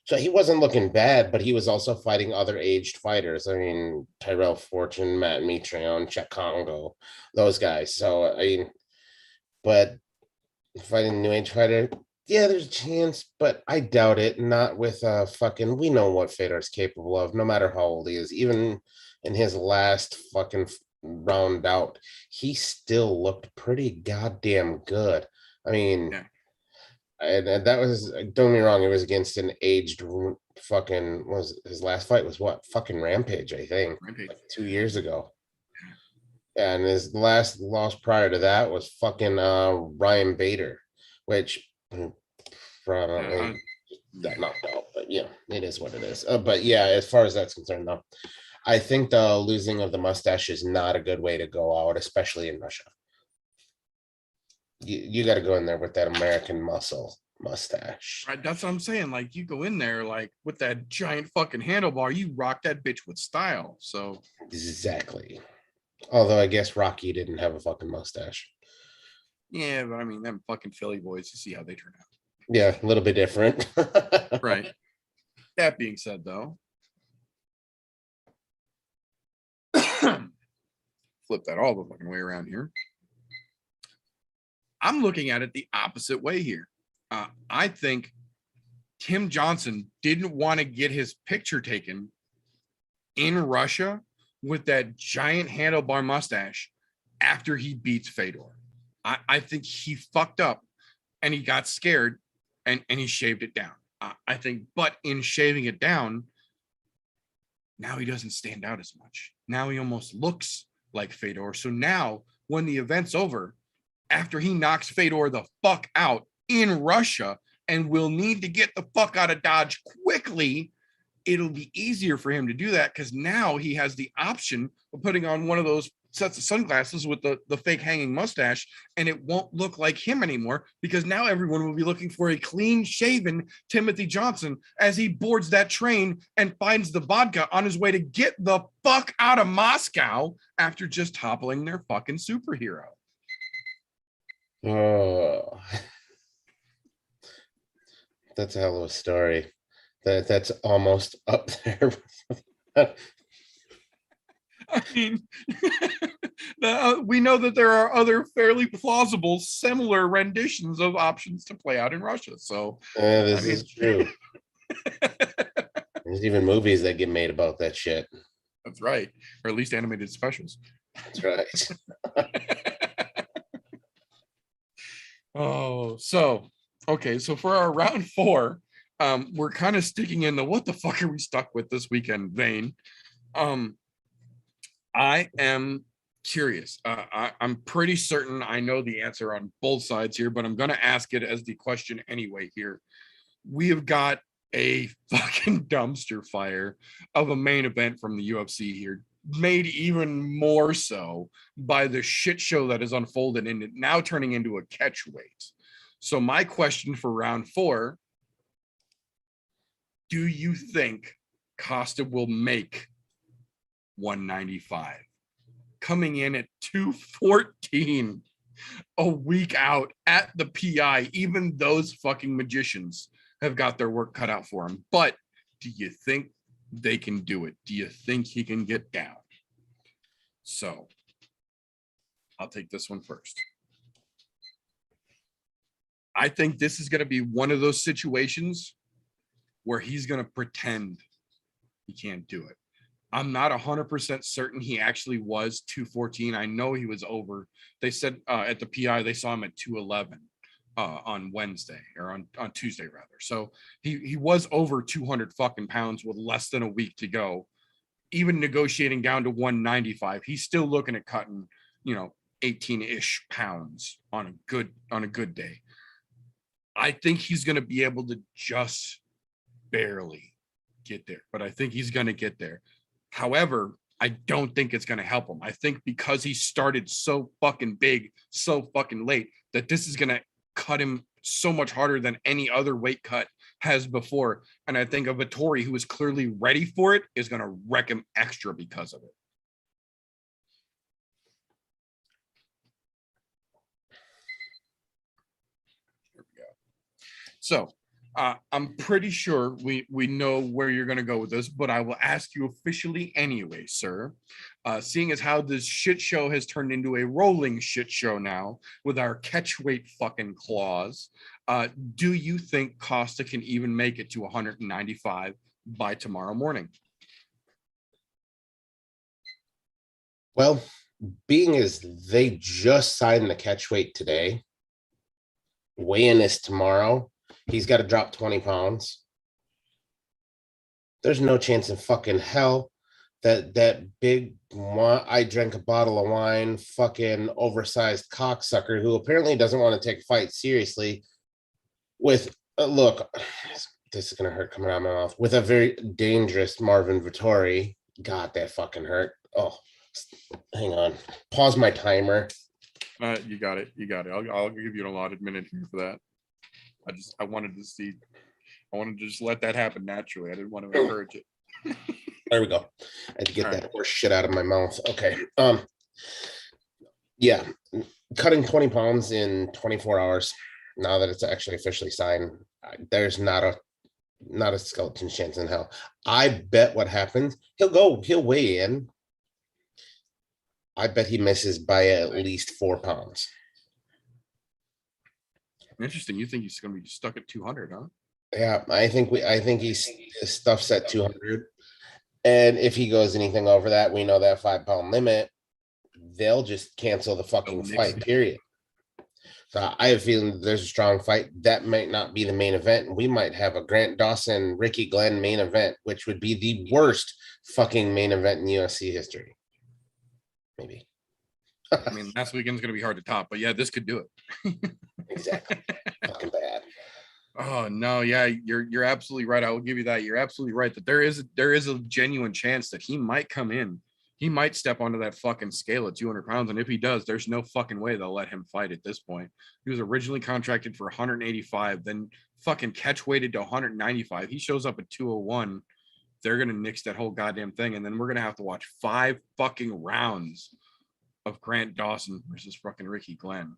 So he wasn't looking bad, but he was also fighting other aged fighters. I mean, Tyrell Fortune, Matt Mitrione, Czech Congo, those guys. So, I mean, but fighting a new age fighter, yeah, there's a chance, but I doubt it. Not with we know what Fedor's capable of, no matter how old he is. Even in his last fucking round out, he still looked pretty goddamn good. I mean, and that was, don't get me wrong, it was against an aged fucking, was his last fight was what? Fucking Rampage, I think. Like 2 years ago. And his last loss prior to that was fucking Ryan Bader, which probably got knocked out. But yeah, it is what it is. But yeah, as far as that's concerned, though, I think the losing of the mustache is not a good way to go out, especially in Russia. You got to go in there with that American muscle mustache. Right, that's what I'm saying. Like, you go in there like with that giant fucking handlebar, you rock that bitch with style. So exactly. Although I guess Rocky didn't have a fucking mustache. Yeah, but I mean, them fucking Philly boys, you see how they turn out. Yeah, a little bit different. Right. That being said, though, flip that all the fucking way around here. I'm looking at it the opposite way here. I think Tim Johnson didn't want to get his picture taken in Russia with that giant handlebar mustache after he beats Fedor. I think he fucked up and he got scared and he shaved it down. I think, but in shaving it down, now he doesn't stand out as much. Now he almost looks like Fedor. So now when the event's over, after he knocks Fedor the fuck out in Russia and will need to get the fuck out of Dodge quickly, it'll be easier for him to do that because now he has the option of putting on one of those sets of sunglasses with the fake hanging mustache, and it won't look like him anymore because now everyone will be looking for a clean shaven Timothy Johnson as he boards that train and finds the vodka on his way to get the fuck out of Moscow after just toppling their fucking superhero. Oh, that's a hell of a story. That's almost up there. I mean, we know that there are other fairly plausible, similar renditions of options to play out in Russia. So this is true. There's even movies that get made about that shit. That's right, or at least animated specials. That's right. Oh, so okay, so for our round 4, we're kind of sticking in the what the fuck are we stuck with this weekend vein. I am curious. I'm pretty certain I know the answer on both sides here, but I'm going to ask it as the question anyway here. We have got a fucking dumpster fire of a main event from the UFC here, made even more so by the shit show that is unfolded and it now turning into a catch weight. So my question for round 4, do you think Costa will make 195, coming in at 214 a week out at the PI? Even those fucking magicians have got their work cut out for him. But do you think they can do it? Do you think he can get down? So I'll take this one first. I think this is going to be one of those situations where he's going to pretend he can't do it. I'm not 100% certain he actually was 214. I know he was over. They said at the PI, they saw him at 211 on Wednesday or on Tuesday rather. So he was over 200 fucking pounds with less than a week to go. Even negotiating down to 195, he's still looking at cutting, 18-ish pounds on a good day. I think he's going to be able to just barely get there, but I think he's going to get there. However, I don't think it's going to help him. I think because he started so fucking big, so fucking late, that this is going to cut him so much harder than any other weight cut has before. And I think a Vettori who is clearly ready for it is going to wreck him extra because of it. Here we go. So I'm pretty sure we know where you're going to go with this, but I will ask you officially anyway, sir. Seeing as how this shit show has turned into a rolling shit show now with our catch weight fucking clause, do you think Costa can even make it to 195 by tomorrow morning? Well, being as they just signed the catch weight today, weigh-in is tomorrow. He's got to drop 20 pounds. There's no chance in fucking hell that big, I drank a bottle of wine, fucking oversized cocksucker who apparently doesn't want to take a fight seriously with, look, this is going to hurt coming out of my mouth, with a very dangerous Marvin Vettori. God, that fucking hurt. Oh, hang on. Pause my timer. You got it. I'll give you an allotted minute here for that. I wanted to just let that happen naturally. I didn't want to encourage it. There we go. I had to get that horse shit out of my mouth. Okay. Yeah. cutting 20 pounds in 24 hours. Now that it's actually officially signed, there's not a skeleton chance in hell. I bet what happens, he'll weigh in. I bet he misses by at least 4 pounds. Interesting. You think he's going to be stuck at 200, huh? Yeah, I think his stuff's at 200. And if he goes anything over that, we know that 5-pound limit, they'll just cancel the fucking fight, period. So I have a feeling there's a strong fight. That might not be the main event. We might have a Grant Dawson, Ricky Glenn main event, which would be the worst fucking main event in UFC history. Maybe. I mean, last weekend's going to be hard to top, but yeah, this could do it. Exactly. Fucking bad. Oh no, yeah, you're absolutely right. I will give you that. You're absolutely right that there is a genuine chance that he might come in. He might step onto that fucking scale at 200 pounds, and if he does, there's no fucking way they'll let him fight at this point. He was originally contracted for 185, then fucking catch weighted to 195. He shows up at 201. They're gonna nix that whole goddamn thing, and then we're gonna have to watch 5 fucking rounds of Grant Dawson versus fucking Ricky Glenn.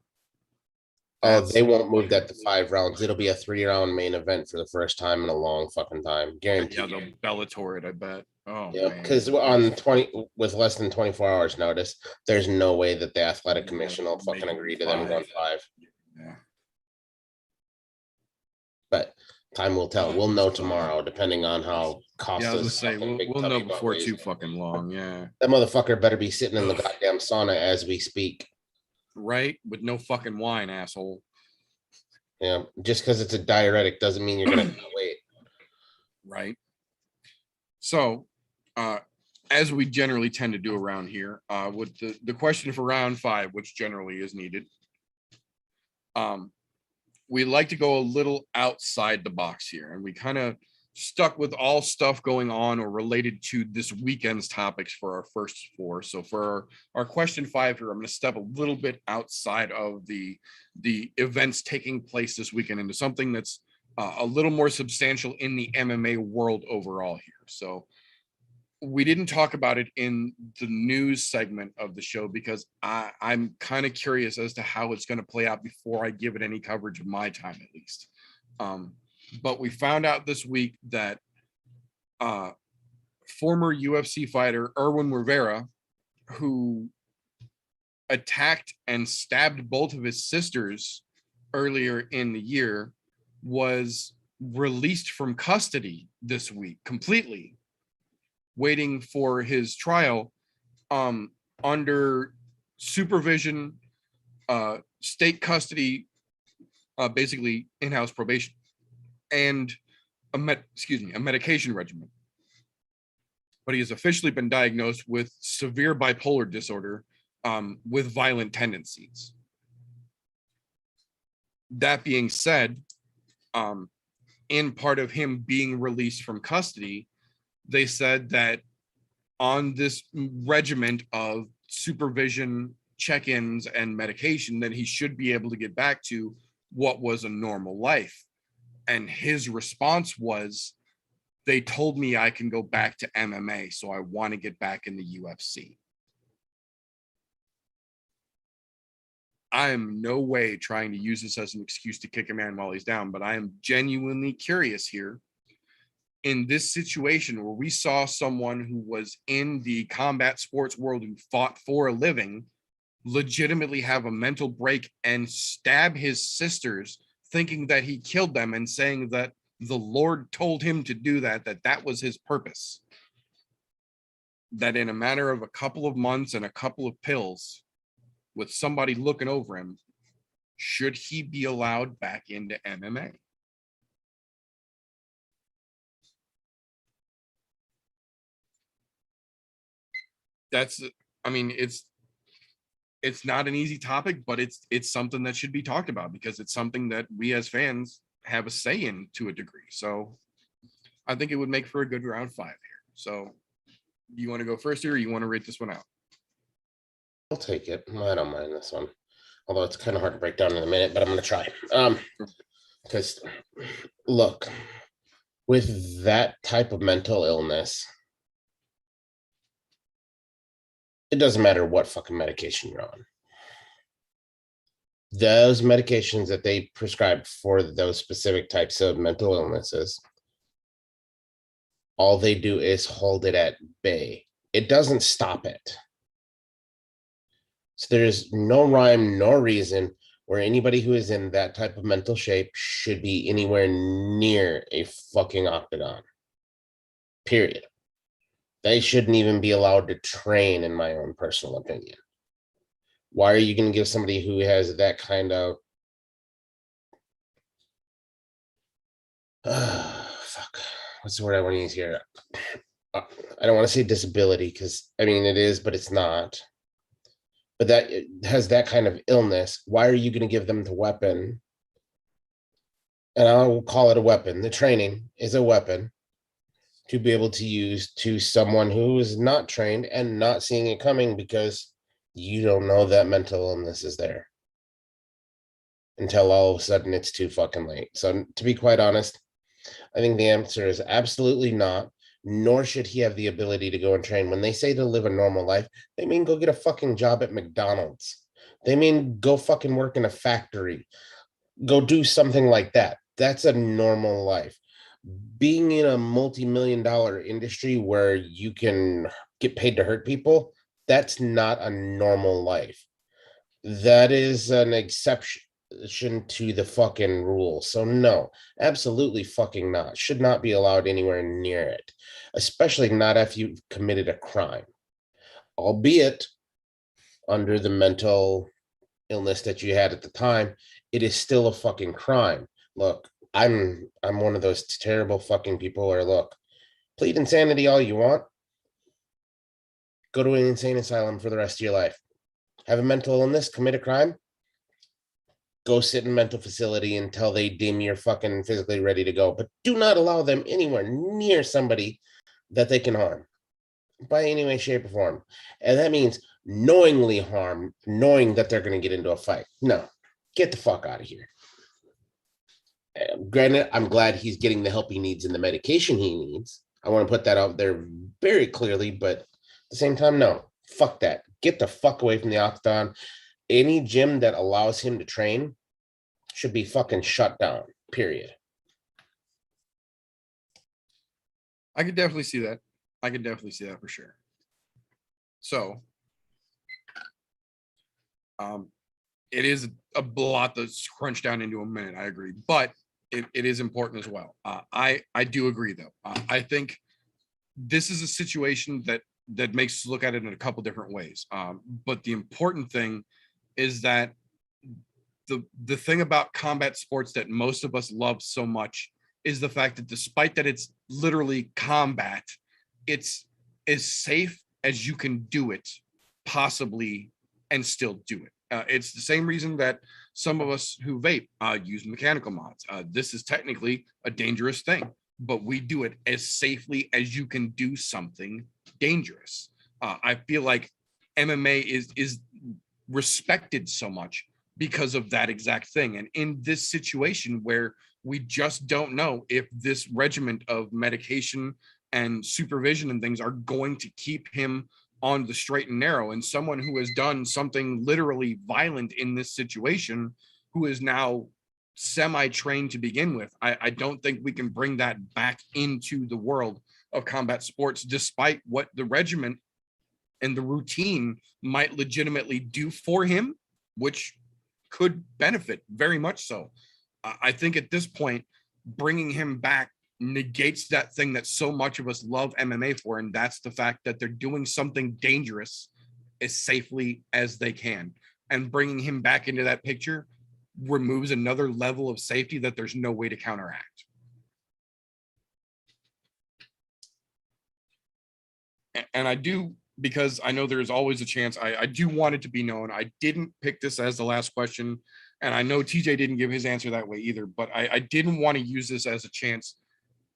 Oh, they won't move that to 5 rounds. It'll be a 3-round main event for the first time in a long fucking time. Guaranteed. Yeah, they'll Bellator it, I bet. Oh, yeah, because on 20 with less than 24 hours notice, there's no way that the athletic commission will fucking agree to them going 5. Yeah. But time will tell. We'll know tomorrow, depending on how Costa's. Yeah, I was gonna say we'll know before too fucking long. Yeah. That motherfucker better be sitting in the goddamn sauna as we speak. Right, with no fucking wine, asshole. Yeah, just because it's a diuretic doesn't mean you're gonna wait. Right. So, as we generally tend to do around here, with the question for round 5, which generally is needed, we like to go a little outside the box here, and we kind of stuck with all stuff going on or related to this weekend's topics for our first 4. So for our question 5 here, I'm going to step a little bit outside of the events taking place this weekend into something that's a little more substantial in the MMA world overall here. So we didn't talk about it in the news segment of the show because I'm kind of curious as to how it's going to play out before I give it any coverage of my time, at least. But we found out this week that former UFC fighter Erwin Rivera, who attacked and stabbed both of his sisters earlier in the year, was released from custody this week completely, waiting for his trial under supervision, state custody, basically in-house probation, and a medication regimen. But he has officially been diagnosed with severe bipolar disorder with violent tendencies. That being said, in part of him being released from custody, they said that on this regiment of supervision, check-ins, and medication, that he should be able to get back to what was a normal life. And his response was, they told me I can go back to MMA, so I want to get back in the UFC. I am no way trying to use this as an excuse to kick a man while he's down, but I am genuinely curious here. In this situation where we saw someone who was in the combat sports world who fought for a living legitimately have a mental break and stab his sisters, thinking that he killed them and saying that the Lord told him to do that, that was his purpose. That in a matter of a couple of months and a couple of pills, with somebody looking over him, should he be allowed back into MMA? That's, I mean, it's not an easy topic, but it's something that should be talked about because it's something that we as fans have a say in to a degree. So I think it would make for a good round 5 here. So you want to go first here, or you want to rate this one out? I'll take it. I don't mind this one, although it's kind of hard to break down in a minute, but I'm going to try. Because look, with that type of mental illness, it doesn't matter what fucking medication you're on. those medications that they prescribe for those specific types of mental illnesses, all they do is hold it at bay. It doesn't stop it. So there's no rhyme, no reason where anybody who is in that type of mental shape should be anywhere near a fucking octagon. Period. They shouldn't even be allowed to train, in my own personal opinion. Why are you going to give somebody who has that kind of fuck, what's the word I want to use here? I don't want to say disability, because I mean it is, but it's not. But that it has that kind of illness. Why are you going to give them the weapon? And I will call it a weapon. The training is a weapon to be able to use to someone who is not trained and not seeing it coming, because you don't know that mental illness is there until all of a sudden it's too fucking late. So to be quite honest, I think the answer is absolutely not, nor should he have the ability to go and train. When they say to live a normal life, they mean go get a fucking job at McDonald's. They mean go fucking work in a factory. Go do something like that. That's a normal life. Being in a multi-million-dollar industry where you can get paid to hurt people, that's not a normal life. That is an exception to the fucking rule. So no, absolutely fucking not. Should not be allowed anywhere near it, especially not if you've committed a crime, albeit under the mental illness that you had at the time. It is still a fucking crime. Look, I'm one of those terrible fucking people where, look, plead insanity all you want. Go to an insane asylum for the rest of your life. Have a mental illness, commit a crime, go sit in a mental facility until they deem you're fucking physically ready to go. But do not allow them anywhere near somebody that they can harm by any way, shape, or form. And that means knowingly harm, knowing that they're going to get into a fight. No, get the fuck out of here. Granted, I'm glad he's getting the help he needs and the medication he needs. I want to put that out there very clearly, but at the same time, no, fuck that. Get the fuck away from the octagon. Any gym that allows him to train should be fucking shut down, period. I could definitely see that. I could definitely see that for sure. So, it is a lot that's crunched down into a minute. I agree, but it is important as well. I do agree though. I think this is a situation that makes us look at it in a couple different ways. But the important thing is that the thing about combat sports that most of us love so much is the fact that despite that it's literally combat, it's as safe as you can do it possibly and still do it. It's the same reason that some of us who vape use mechanical mods. This is technically a dangerous thing, but we do it as safely as you can do something dangerous. I feel like MMA is respected so much because of that exact thing. And in this situation where we just don't know if this regiment of medication and supervision and things are going to keep him on the straight and narrow, and someone who has done something literally violent in this situation, who is now semi-trained to begin with, I don't think we can bring that back into the world of combat sports, despite what the regiment and the routine might legitimately do for him, which could benefit very much so. I think at this point, bringing him back negates that thing that so much of us love MMA for, and that's the fact that they're doing something dangerous as safely as they can. And bringing him back into that picture removes another level of safety that there's no way to counteract. And I do, because I know there's always a chance, I do want it to be known, I didn't pick this as the last question, and I know TJ didn't give his answer that way either, but I didn't want to use this as a chance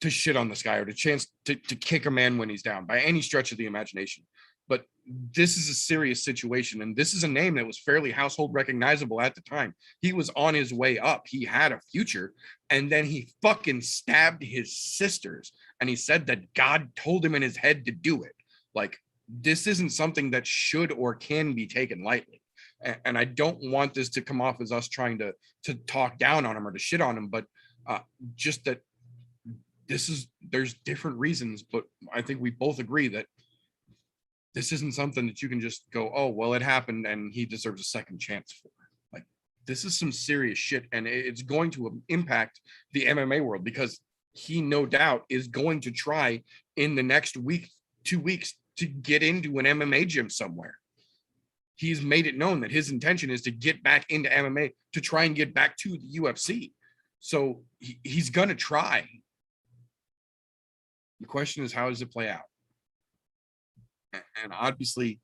to shit on this guy or to chance to kick a man when he's down by any stretch of the imagination. But this is a serious situation, and this is a name that was fairly household recognizable at the time. He was on his way up. He had a future, and then he fucking stabbed his sisters, and he said that God told him in his head to do it. Like, this isn't something that should or can be taken lightly. And I don't want this to come off as us trying to talk down on him or to shit on him, but just that there's different reasons, but I think we both agree that this isn't something that you can just go, oh, well, it happened and he deserves a second chance for. Like, this is some serious shit, and it's going to impact the MMA world, because he no doubt is going to try in the next week, 2 weeks, to get into an MMA gym somewhere. He's made it known that his intention is to get back into MMA to try and get back to the UFC. So he's going to try. The question is, how does it play out? And obviously,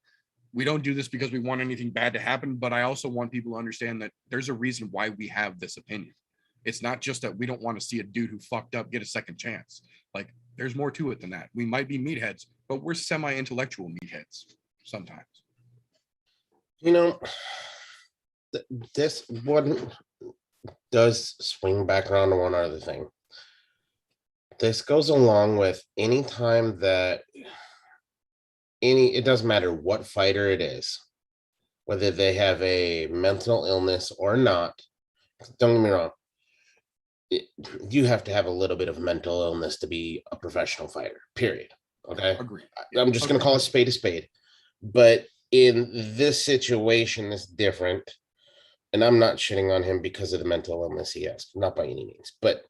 we don't do this because we want anything bad to happen, but I also want people to understand that there's a reason why we have this opinion. It's not just that we don't want to see a dude who fucked up get a second chance. Like, there's more to it than that. We might be meatheads, but we're semi-intellectual meatheads sometimes. You know, this one does swing back around to one other thing. This goes along with any time that it doesn't matter what fighter it is, whether they have a mental illness or not. Don't get me wrong. You have to have a little bit of mental illness to be a professional fighter, period. Okay. Agree. I'm just going to call a spade. But in this situation, it's different. And I'm not shitting on him because of the mental illness he has, not by any means. But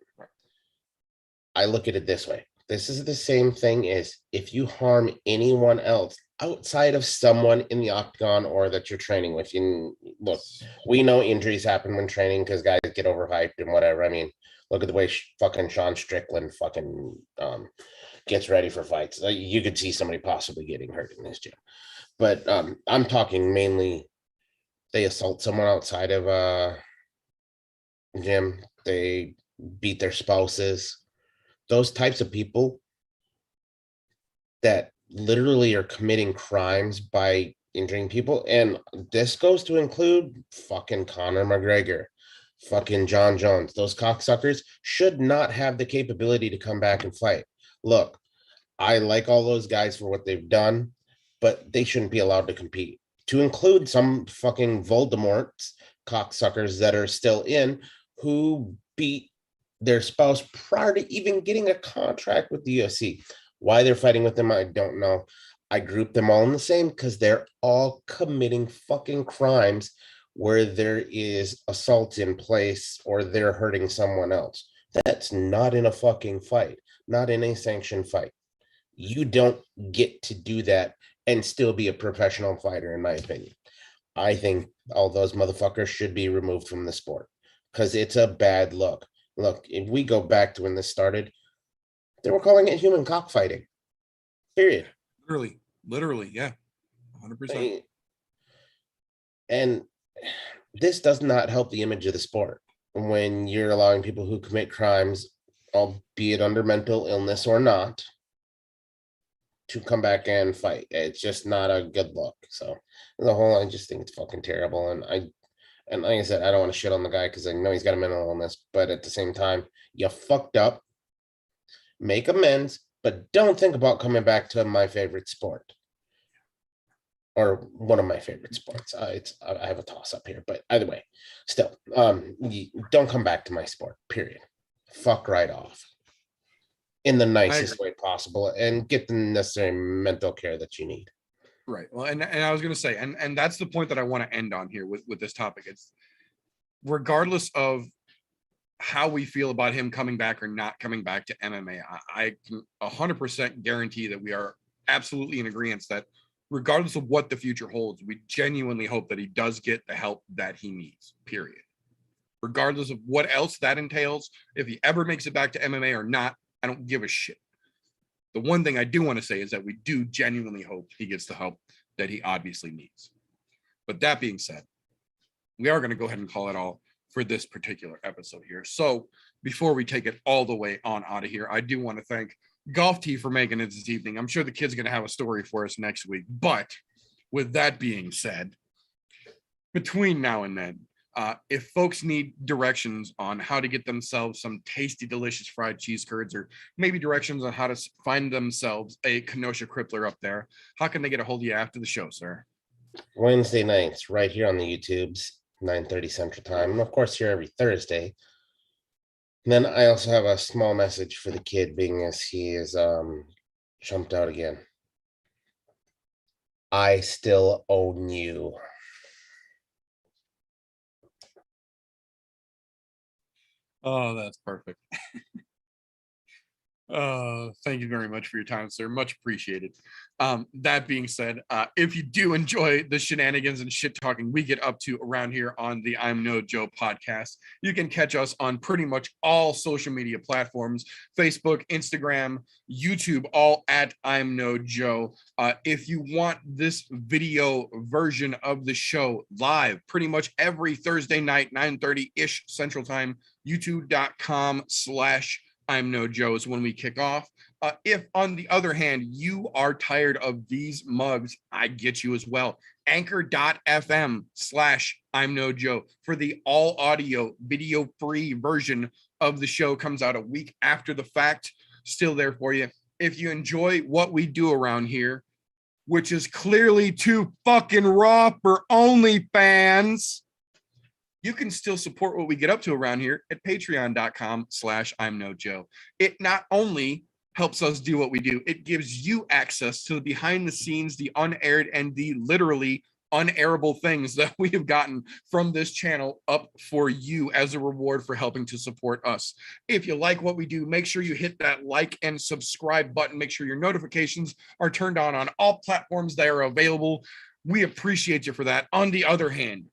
I look at it this way. This is the same thing as if you harm anyone else outside of someone in the octagon or that you're training with. And look, we know injuries happen when training because guys get overhyped and whatever. I mean, look at the way fucking Sean Strickland fucking gets ready for fights. You could see somebody possibly getting hurt in this gym. But I'm talking mainly they assault someone outside of a gym. They beat their spouses. Those types of people that literally are committing crimes by injuring people. And this goes to include fucking Conor McGregor, fucking John Jones. Those cocksuckers should not have the capability to come back and fight. Look, I like all those guys for what they've done, but they shouldn't be allowed to compete. To include some fucking Voldemort's cocksuckers that are still in who beat their spouse prior to even getting a contract with the UFC. Why they're fighting with them, I don't know. I group them all in the same because they're all committing fucking crimes where there is assault in place or they're hurting someone else. That's not in a fucking fight, not in a sanctioned fight. You don't get to do that and still be a professional fighter, in my opinion. I think all those motherfuckers should be removed from the sport because it's a bad look. Look, if we go back to when this started, they were calling it human cockfighting. Period. Literally, yeah. 100%. And this does not help the image of the sport when you're allowing people who commit crimes, albeit under mental illness or not, to come back and fight. It's just not a good look. So as a whole, I just think it's fucking terrible. And like I said, I don't want to shit on the guy because I know he's got a mental illness, but at the same time, you fucked up. Make amends, but don't think about coming back to my favorite sport. Or one of my favorite sports. I have a toss up here, but either way, still, don't come back to my sport, period. Fuck right off. In the nicest way possible and get the necessary mental care that you need. Right. Well, and I was going to say, and that's the point that I want to end on here with this topic. It's regardless of how we feel about him coming back or not coming back to MMA, I can 100% guarantee that we are absolutely in agreement that regardless of what the future holds, we genuinely hope that he does get the help that he needs, period. Regardless of what else that entails, if he ever makes it back to MMA or not, I don't give a shit. The one thing I do want to say is that we do genuinely hope he gets the help that he obviously needs. But that being said, we are going to go ahead and call it all for this particular episode here. So before we take it all the way on out of here, I do want to thank Golf Tee for making it this evening. I'm sure the kid's going to have a story for us next week. But with that being said, between now and then, if folks need directions on how to get themselves some tasty, delicious fried cheese curds, or maybe directions on how to find themselves a Kenosha Crippler up there, how can they get a hold of you after the show, sir? Wednesday nights right here on the YouTubes, 9:30 Central Time. And of course, here every Thursday. And then I also have a small message for the kid, being as he is jumped out again. I still own you. Oh, that's perfect. Thank you very much for your time, sir. Much appreciated. That being said, if you do enjoy the shenanigans and shit talking we get up to around here on the I'm No Joe podcast, you can catch us on pretty much all social media platforms: Facebook, Instagram, YouTube, all at I'm No Joe. If you want this video version of the show live pretty much every Thursday night, 9:30-ish Central Time, youtube.com/I'm No Joe is when we kick off. If, on the other hand, you are tired of these mugs, I get you as well. Anchor.fm/I'm No Joe for the all audio, video free version of the show comes out a week after the fact. Still there for you. If you enjoy what we do around here, which is clearly too fucking raw for OnlyFans, you can still support what we get up to around here at patreon.com/I'm No Joe. It not only helps us do what we do, it gives you access to the behind the scenes, the unaired, and the literally unairable things that we have gotten from this channel up for you as a reward for helping to support us. If you like what we do, make sure you hit that like and subscribe button. Make sure your notifications are turned on all platforms that are available. We appreciate you for that. On the other hand,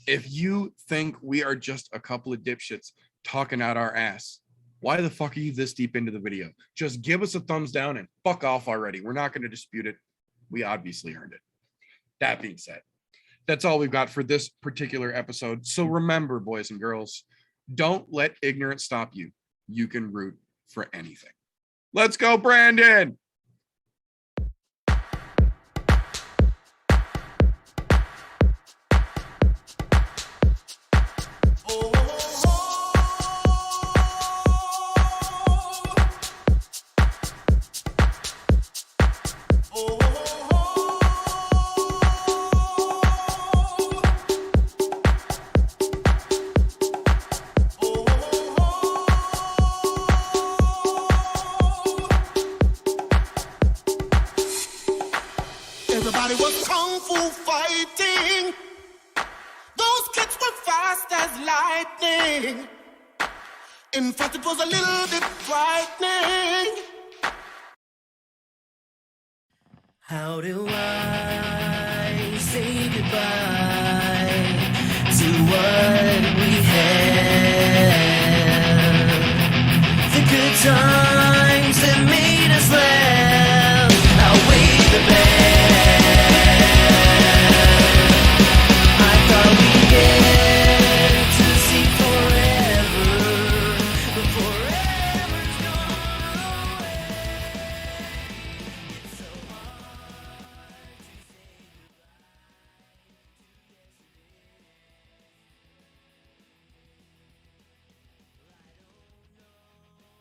if you think we are just a couple of dipshits talking out our ass, why the fuck are you this deep into the video? Just give us a thumbs down and fuck off already. We're not going to dispute it. We obviously earned it. That being said, that's all we've got for this particular episode. So remember, boys and girls, don't let ignorance stop you. You can root for anything. Let's go, Brandon. Everybody was kung fu fighting. Those kids were fast as lightning. In fact, it was a little bit frightening. How do I say goodbye to what we had? The good times that made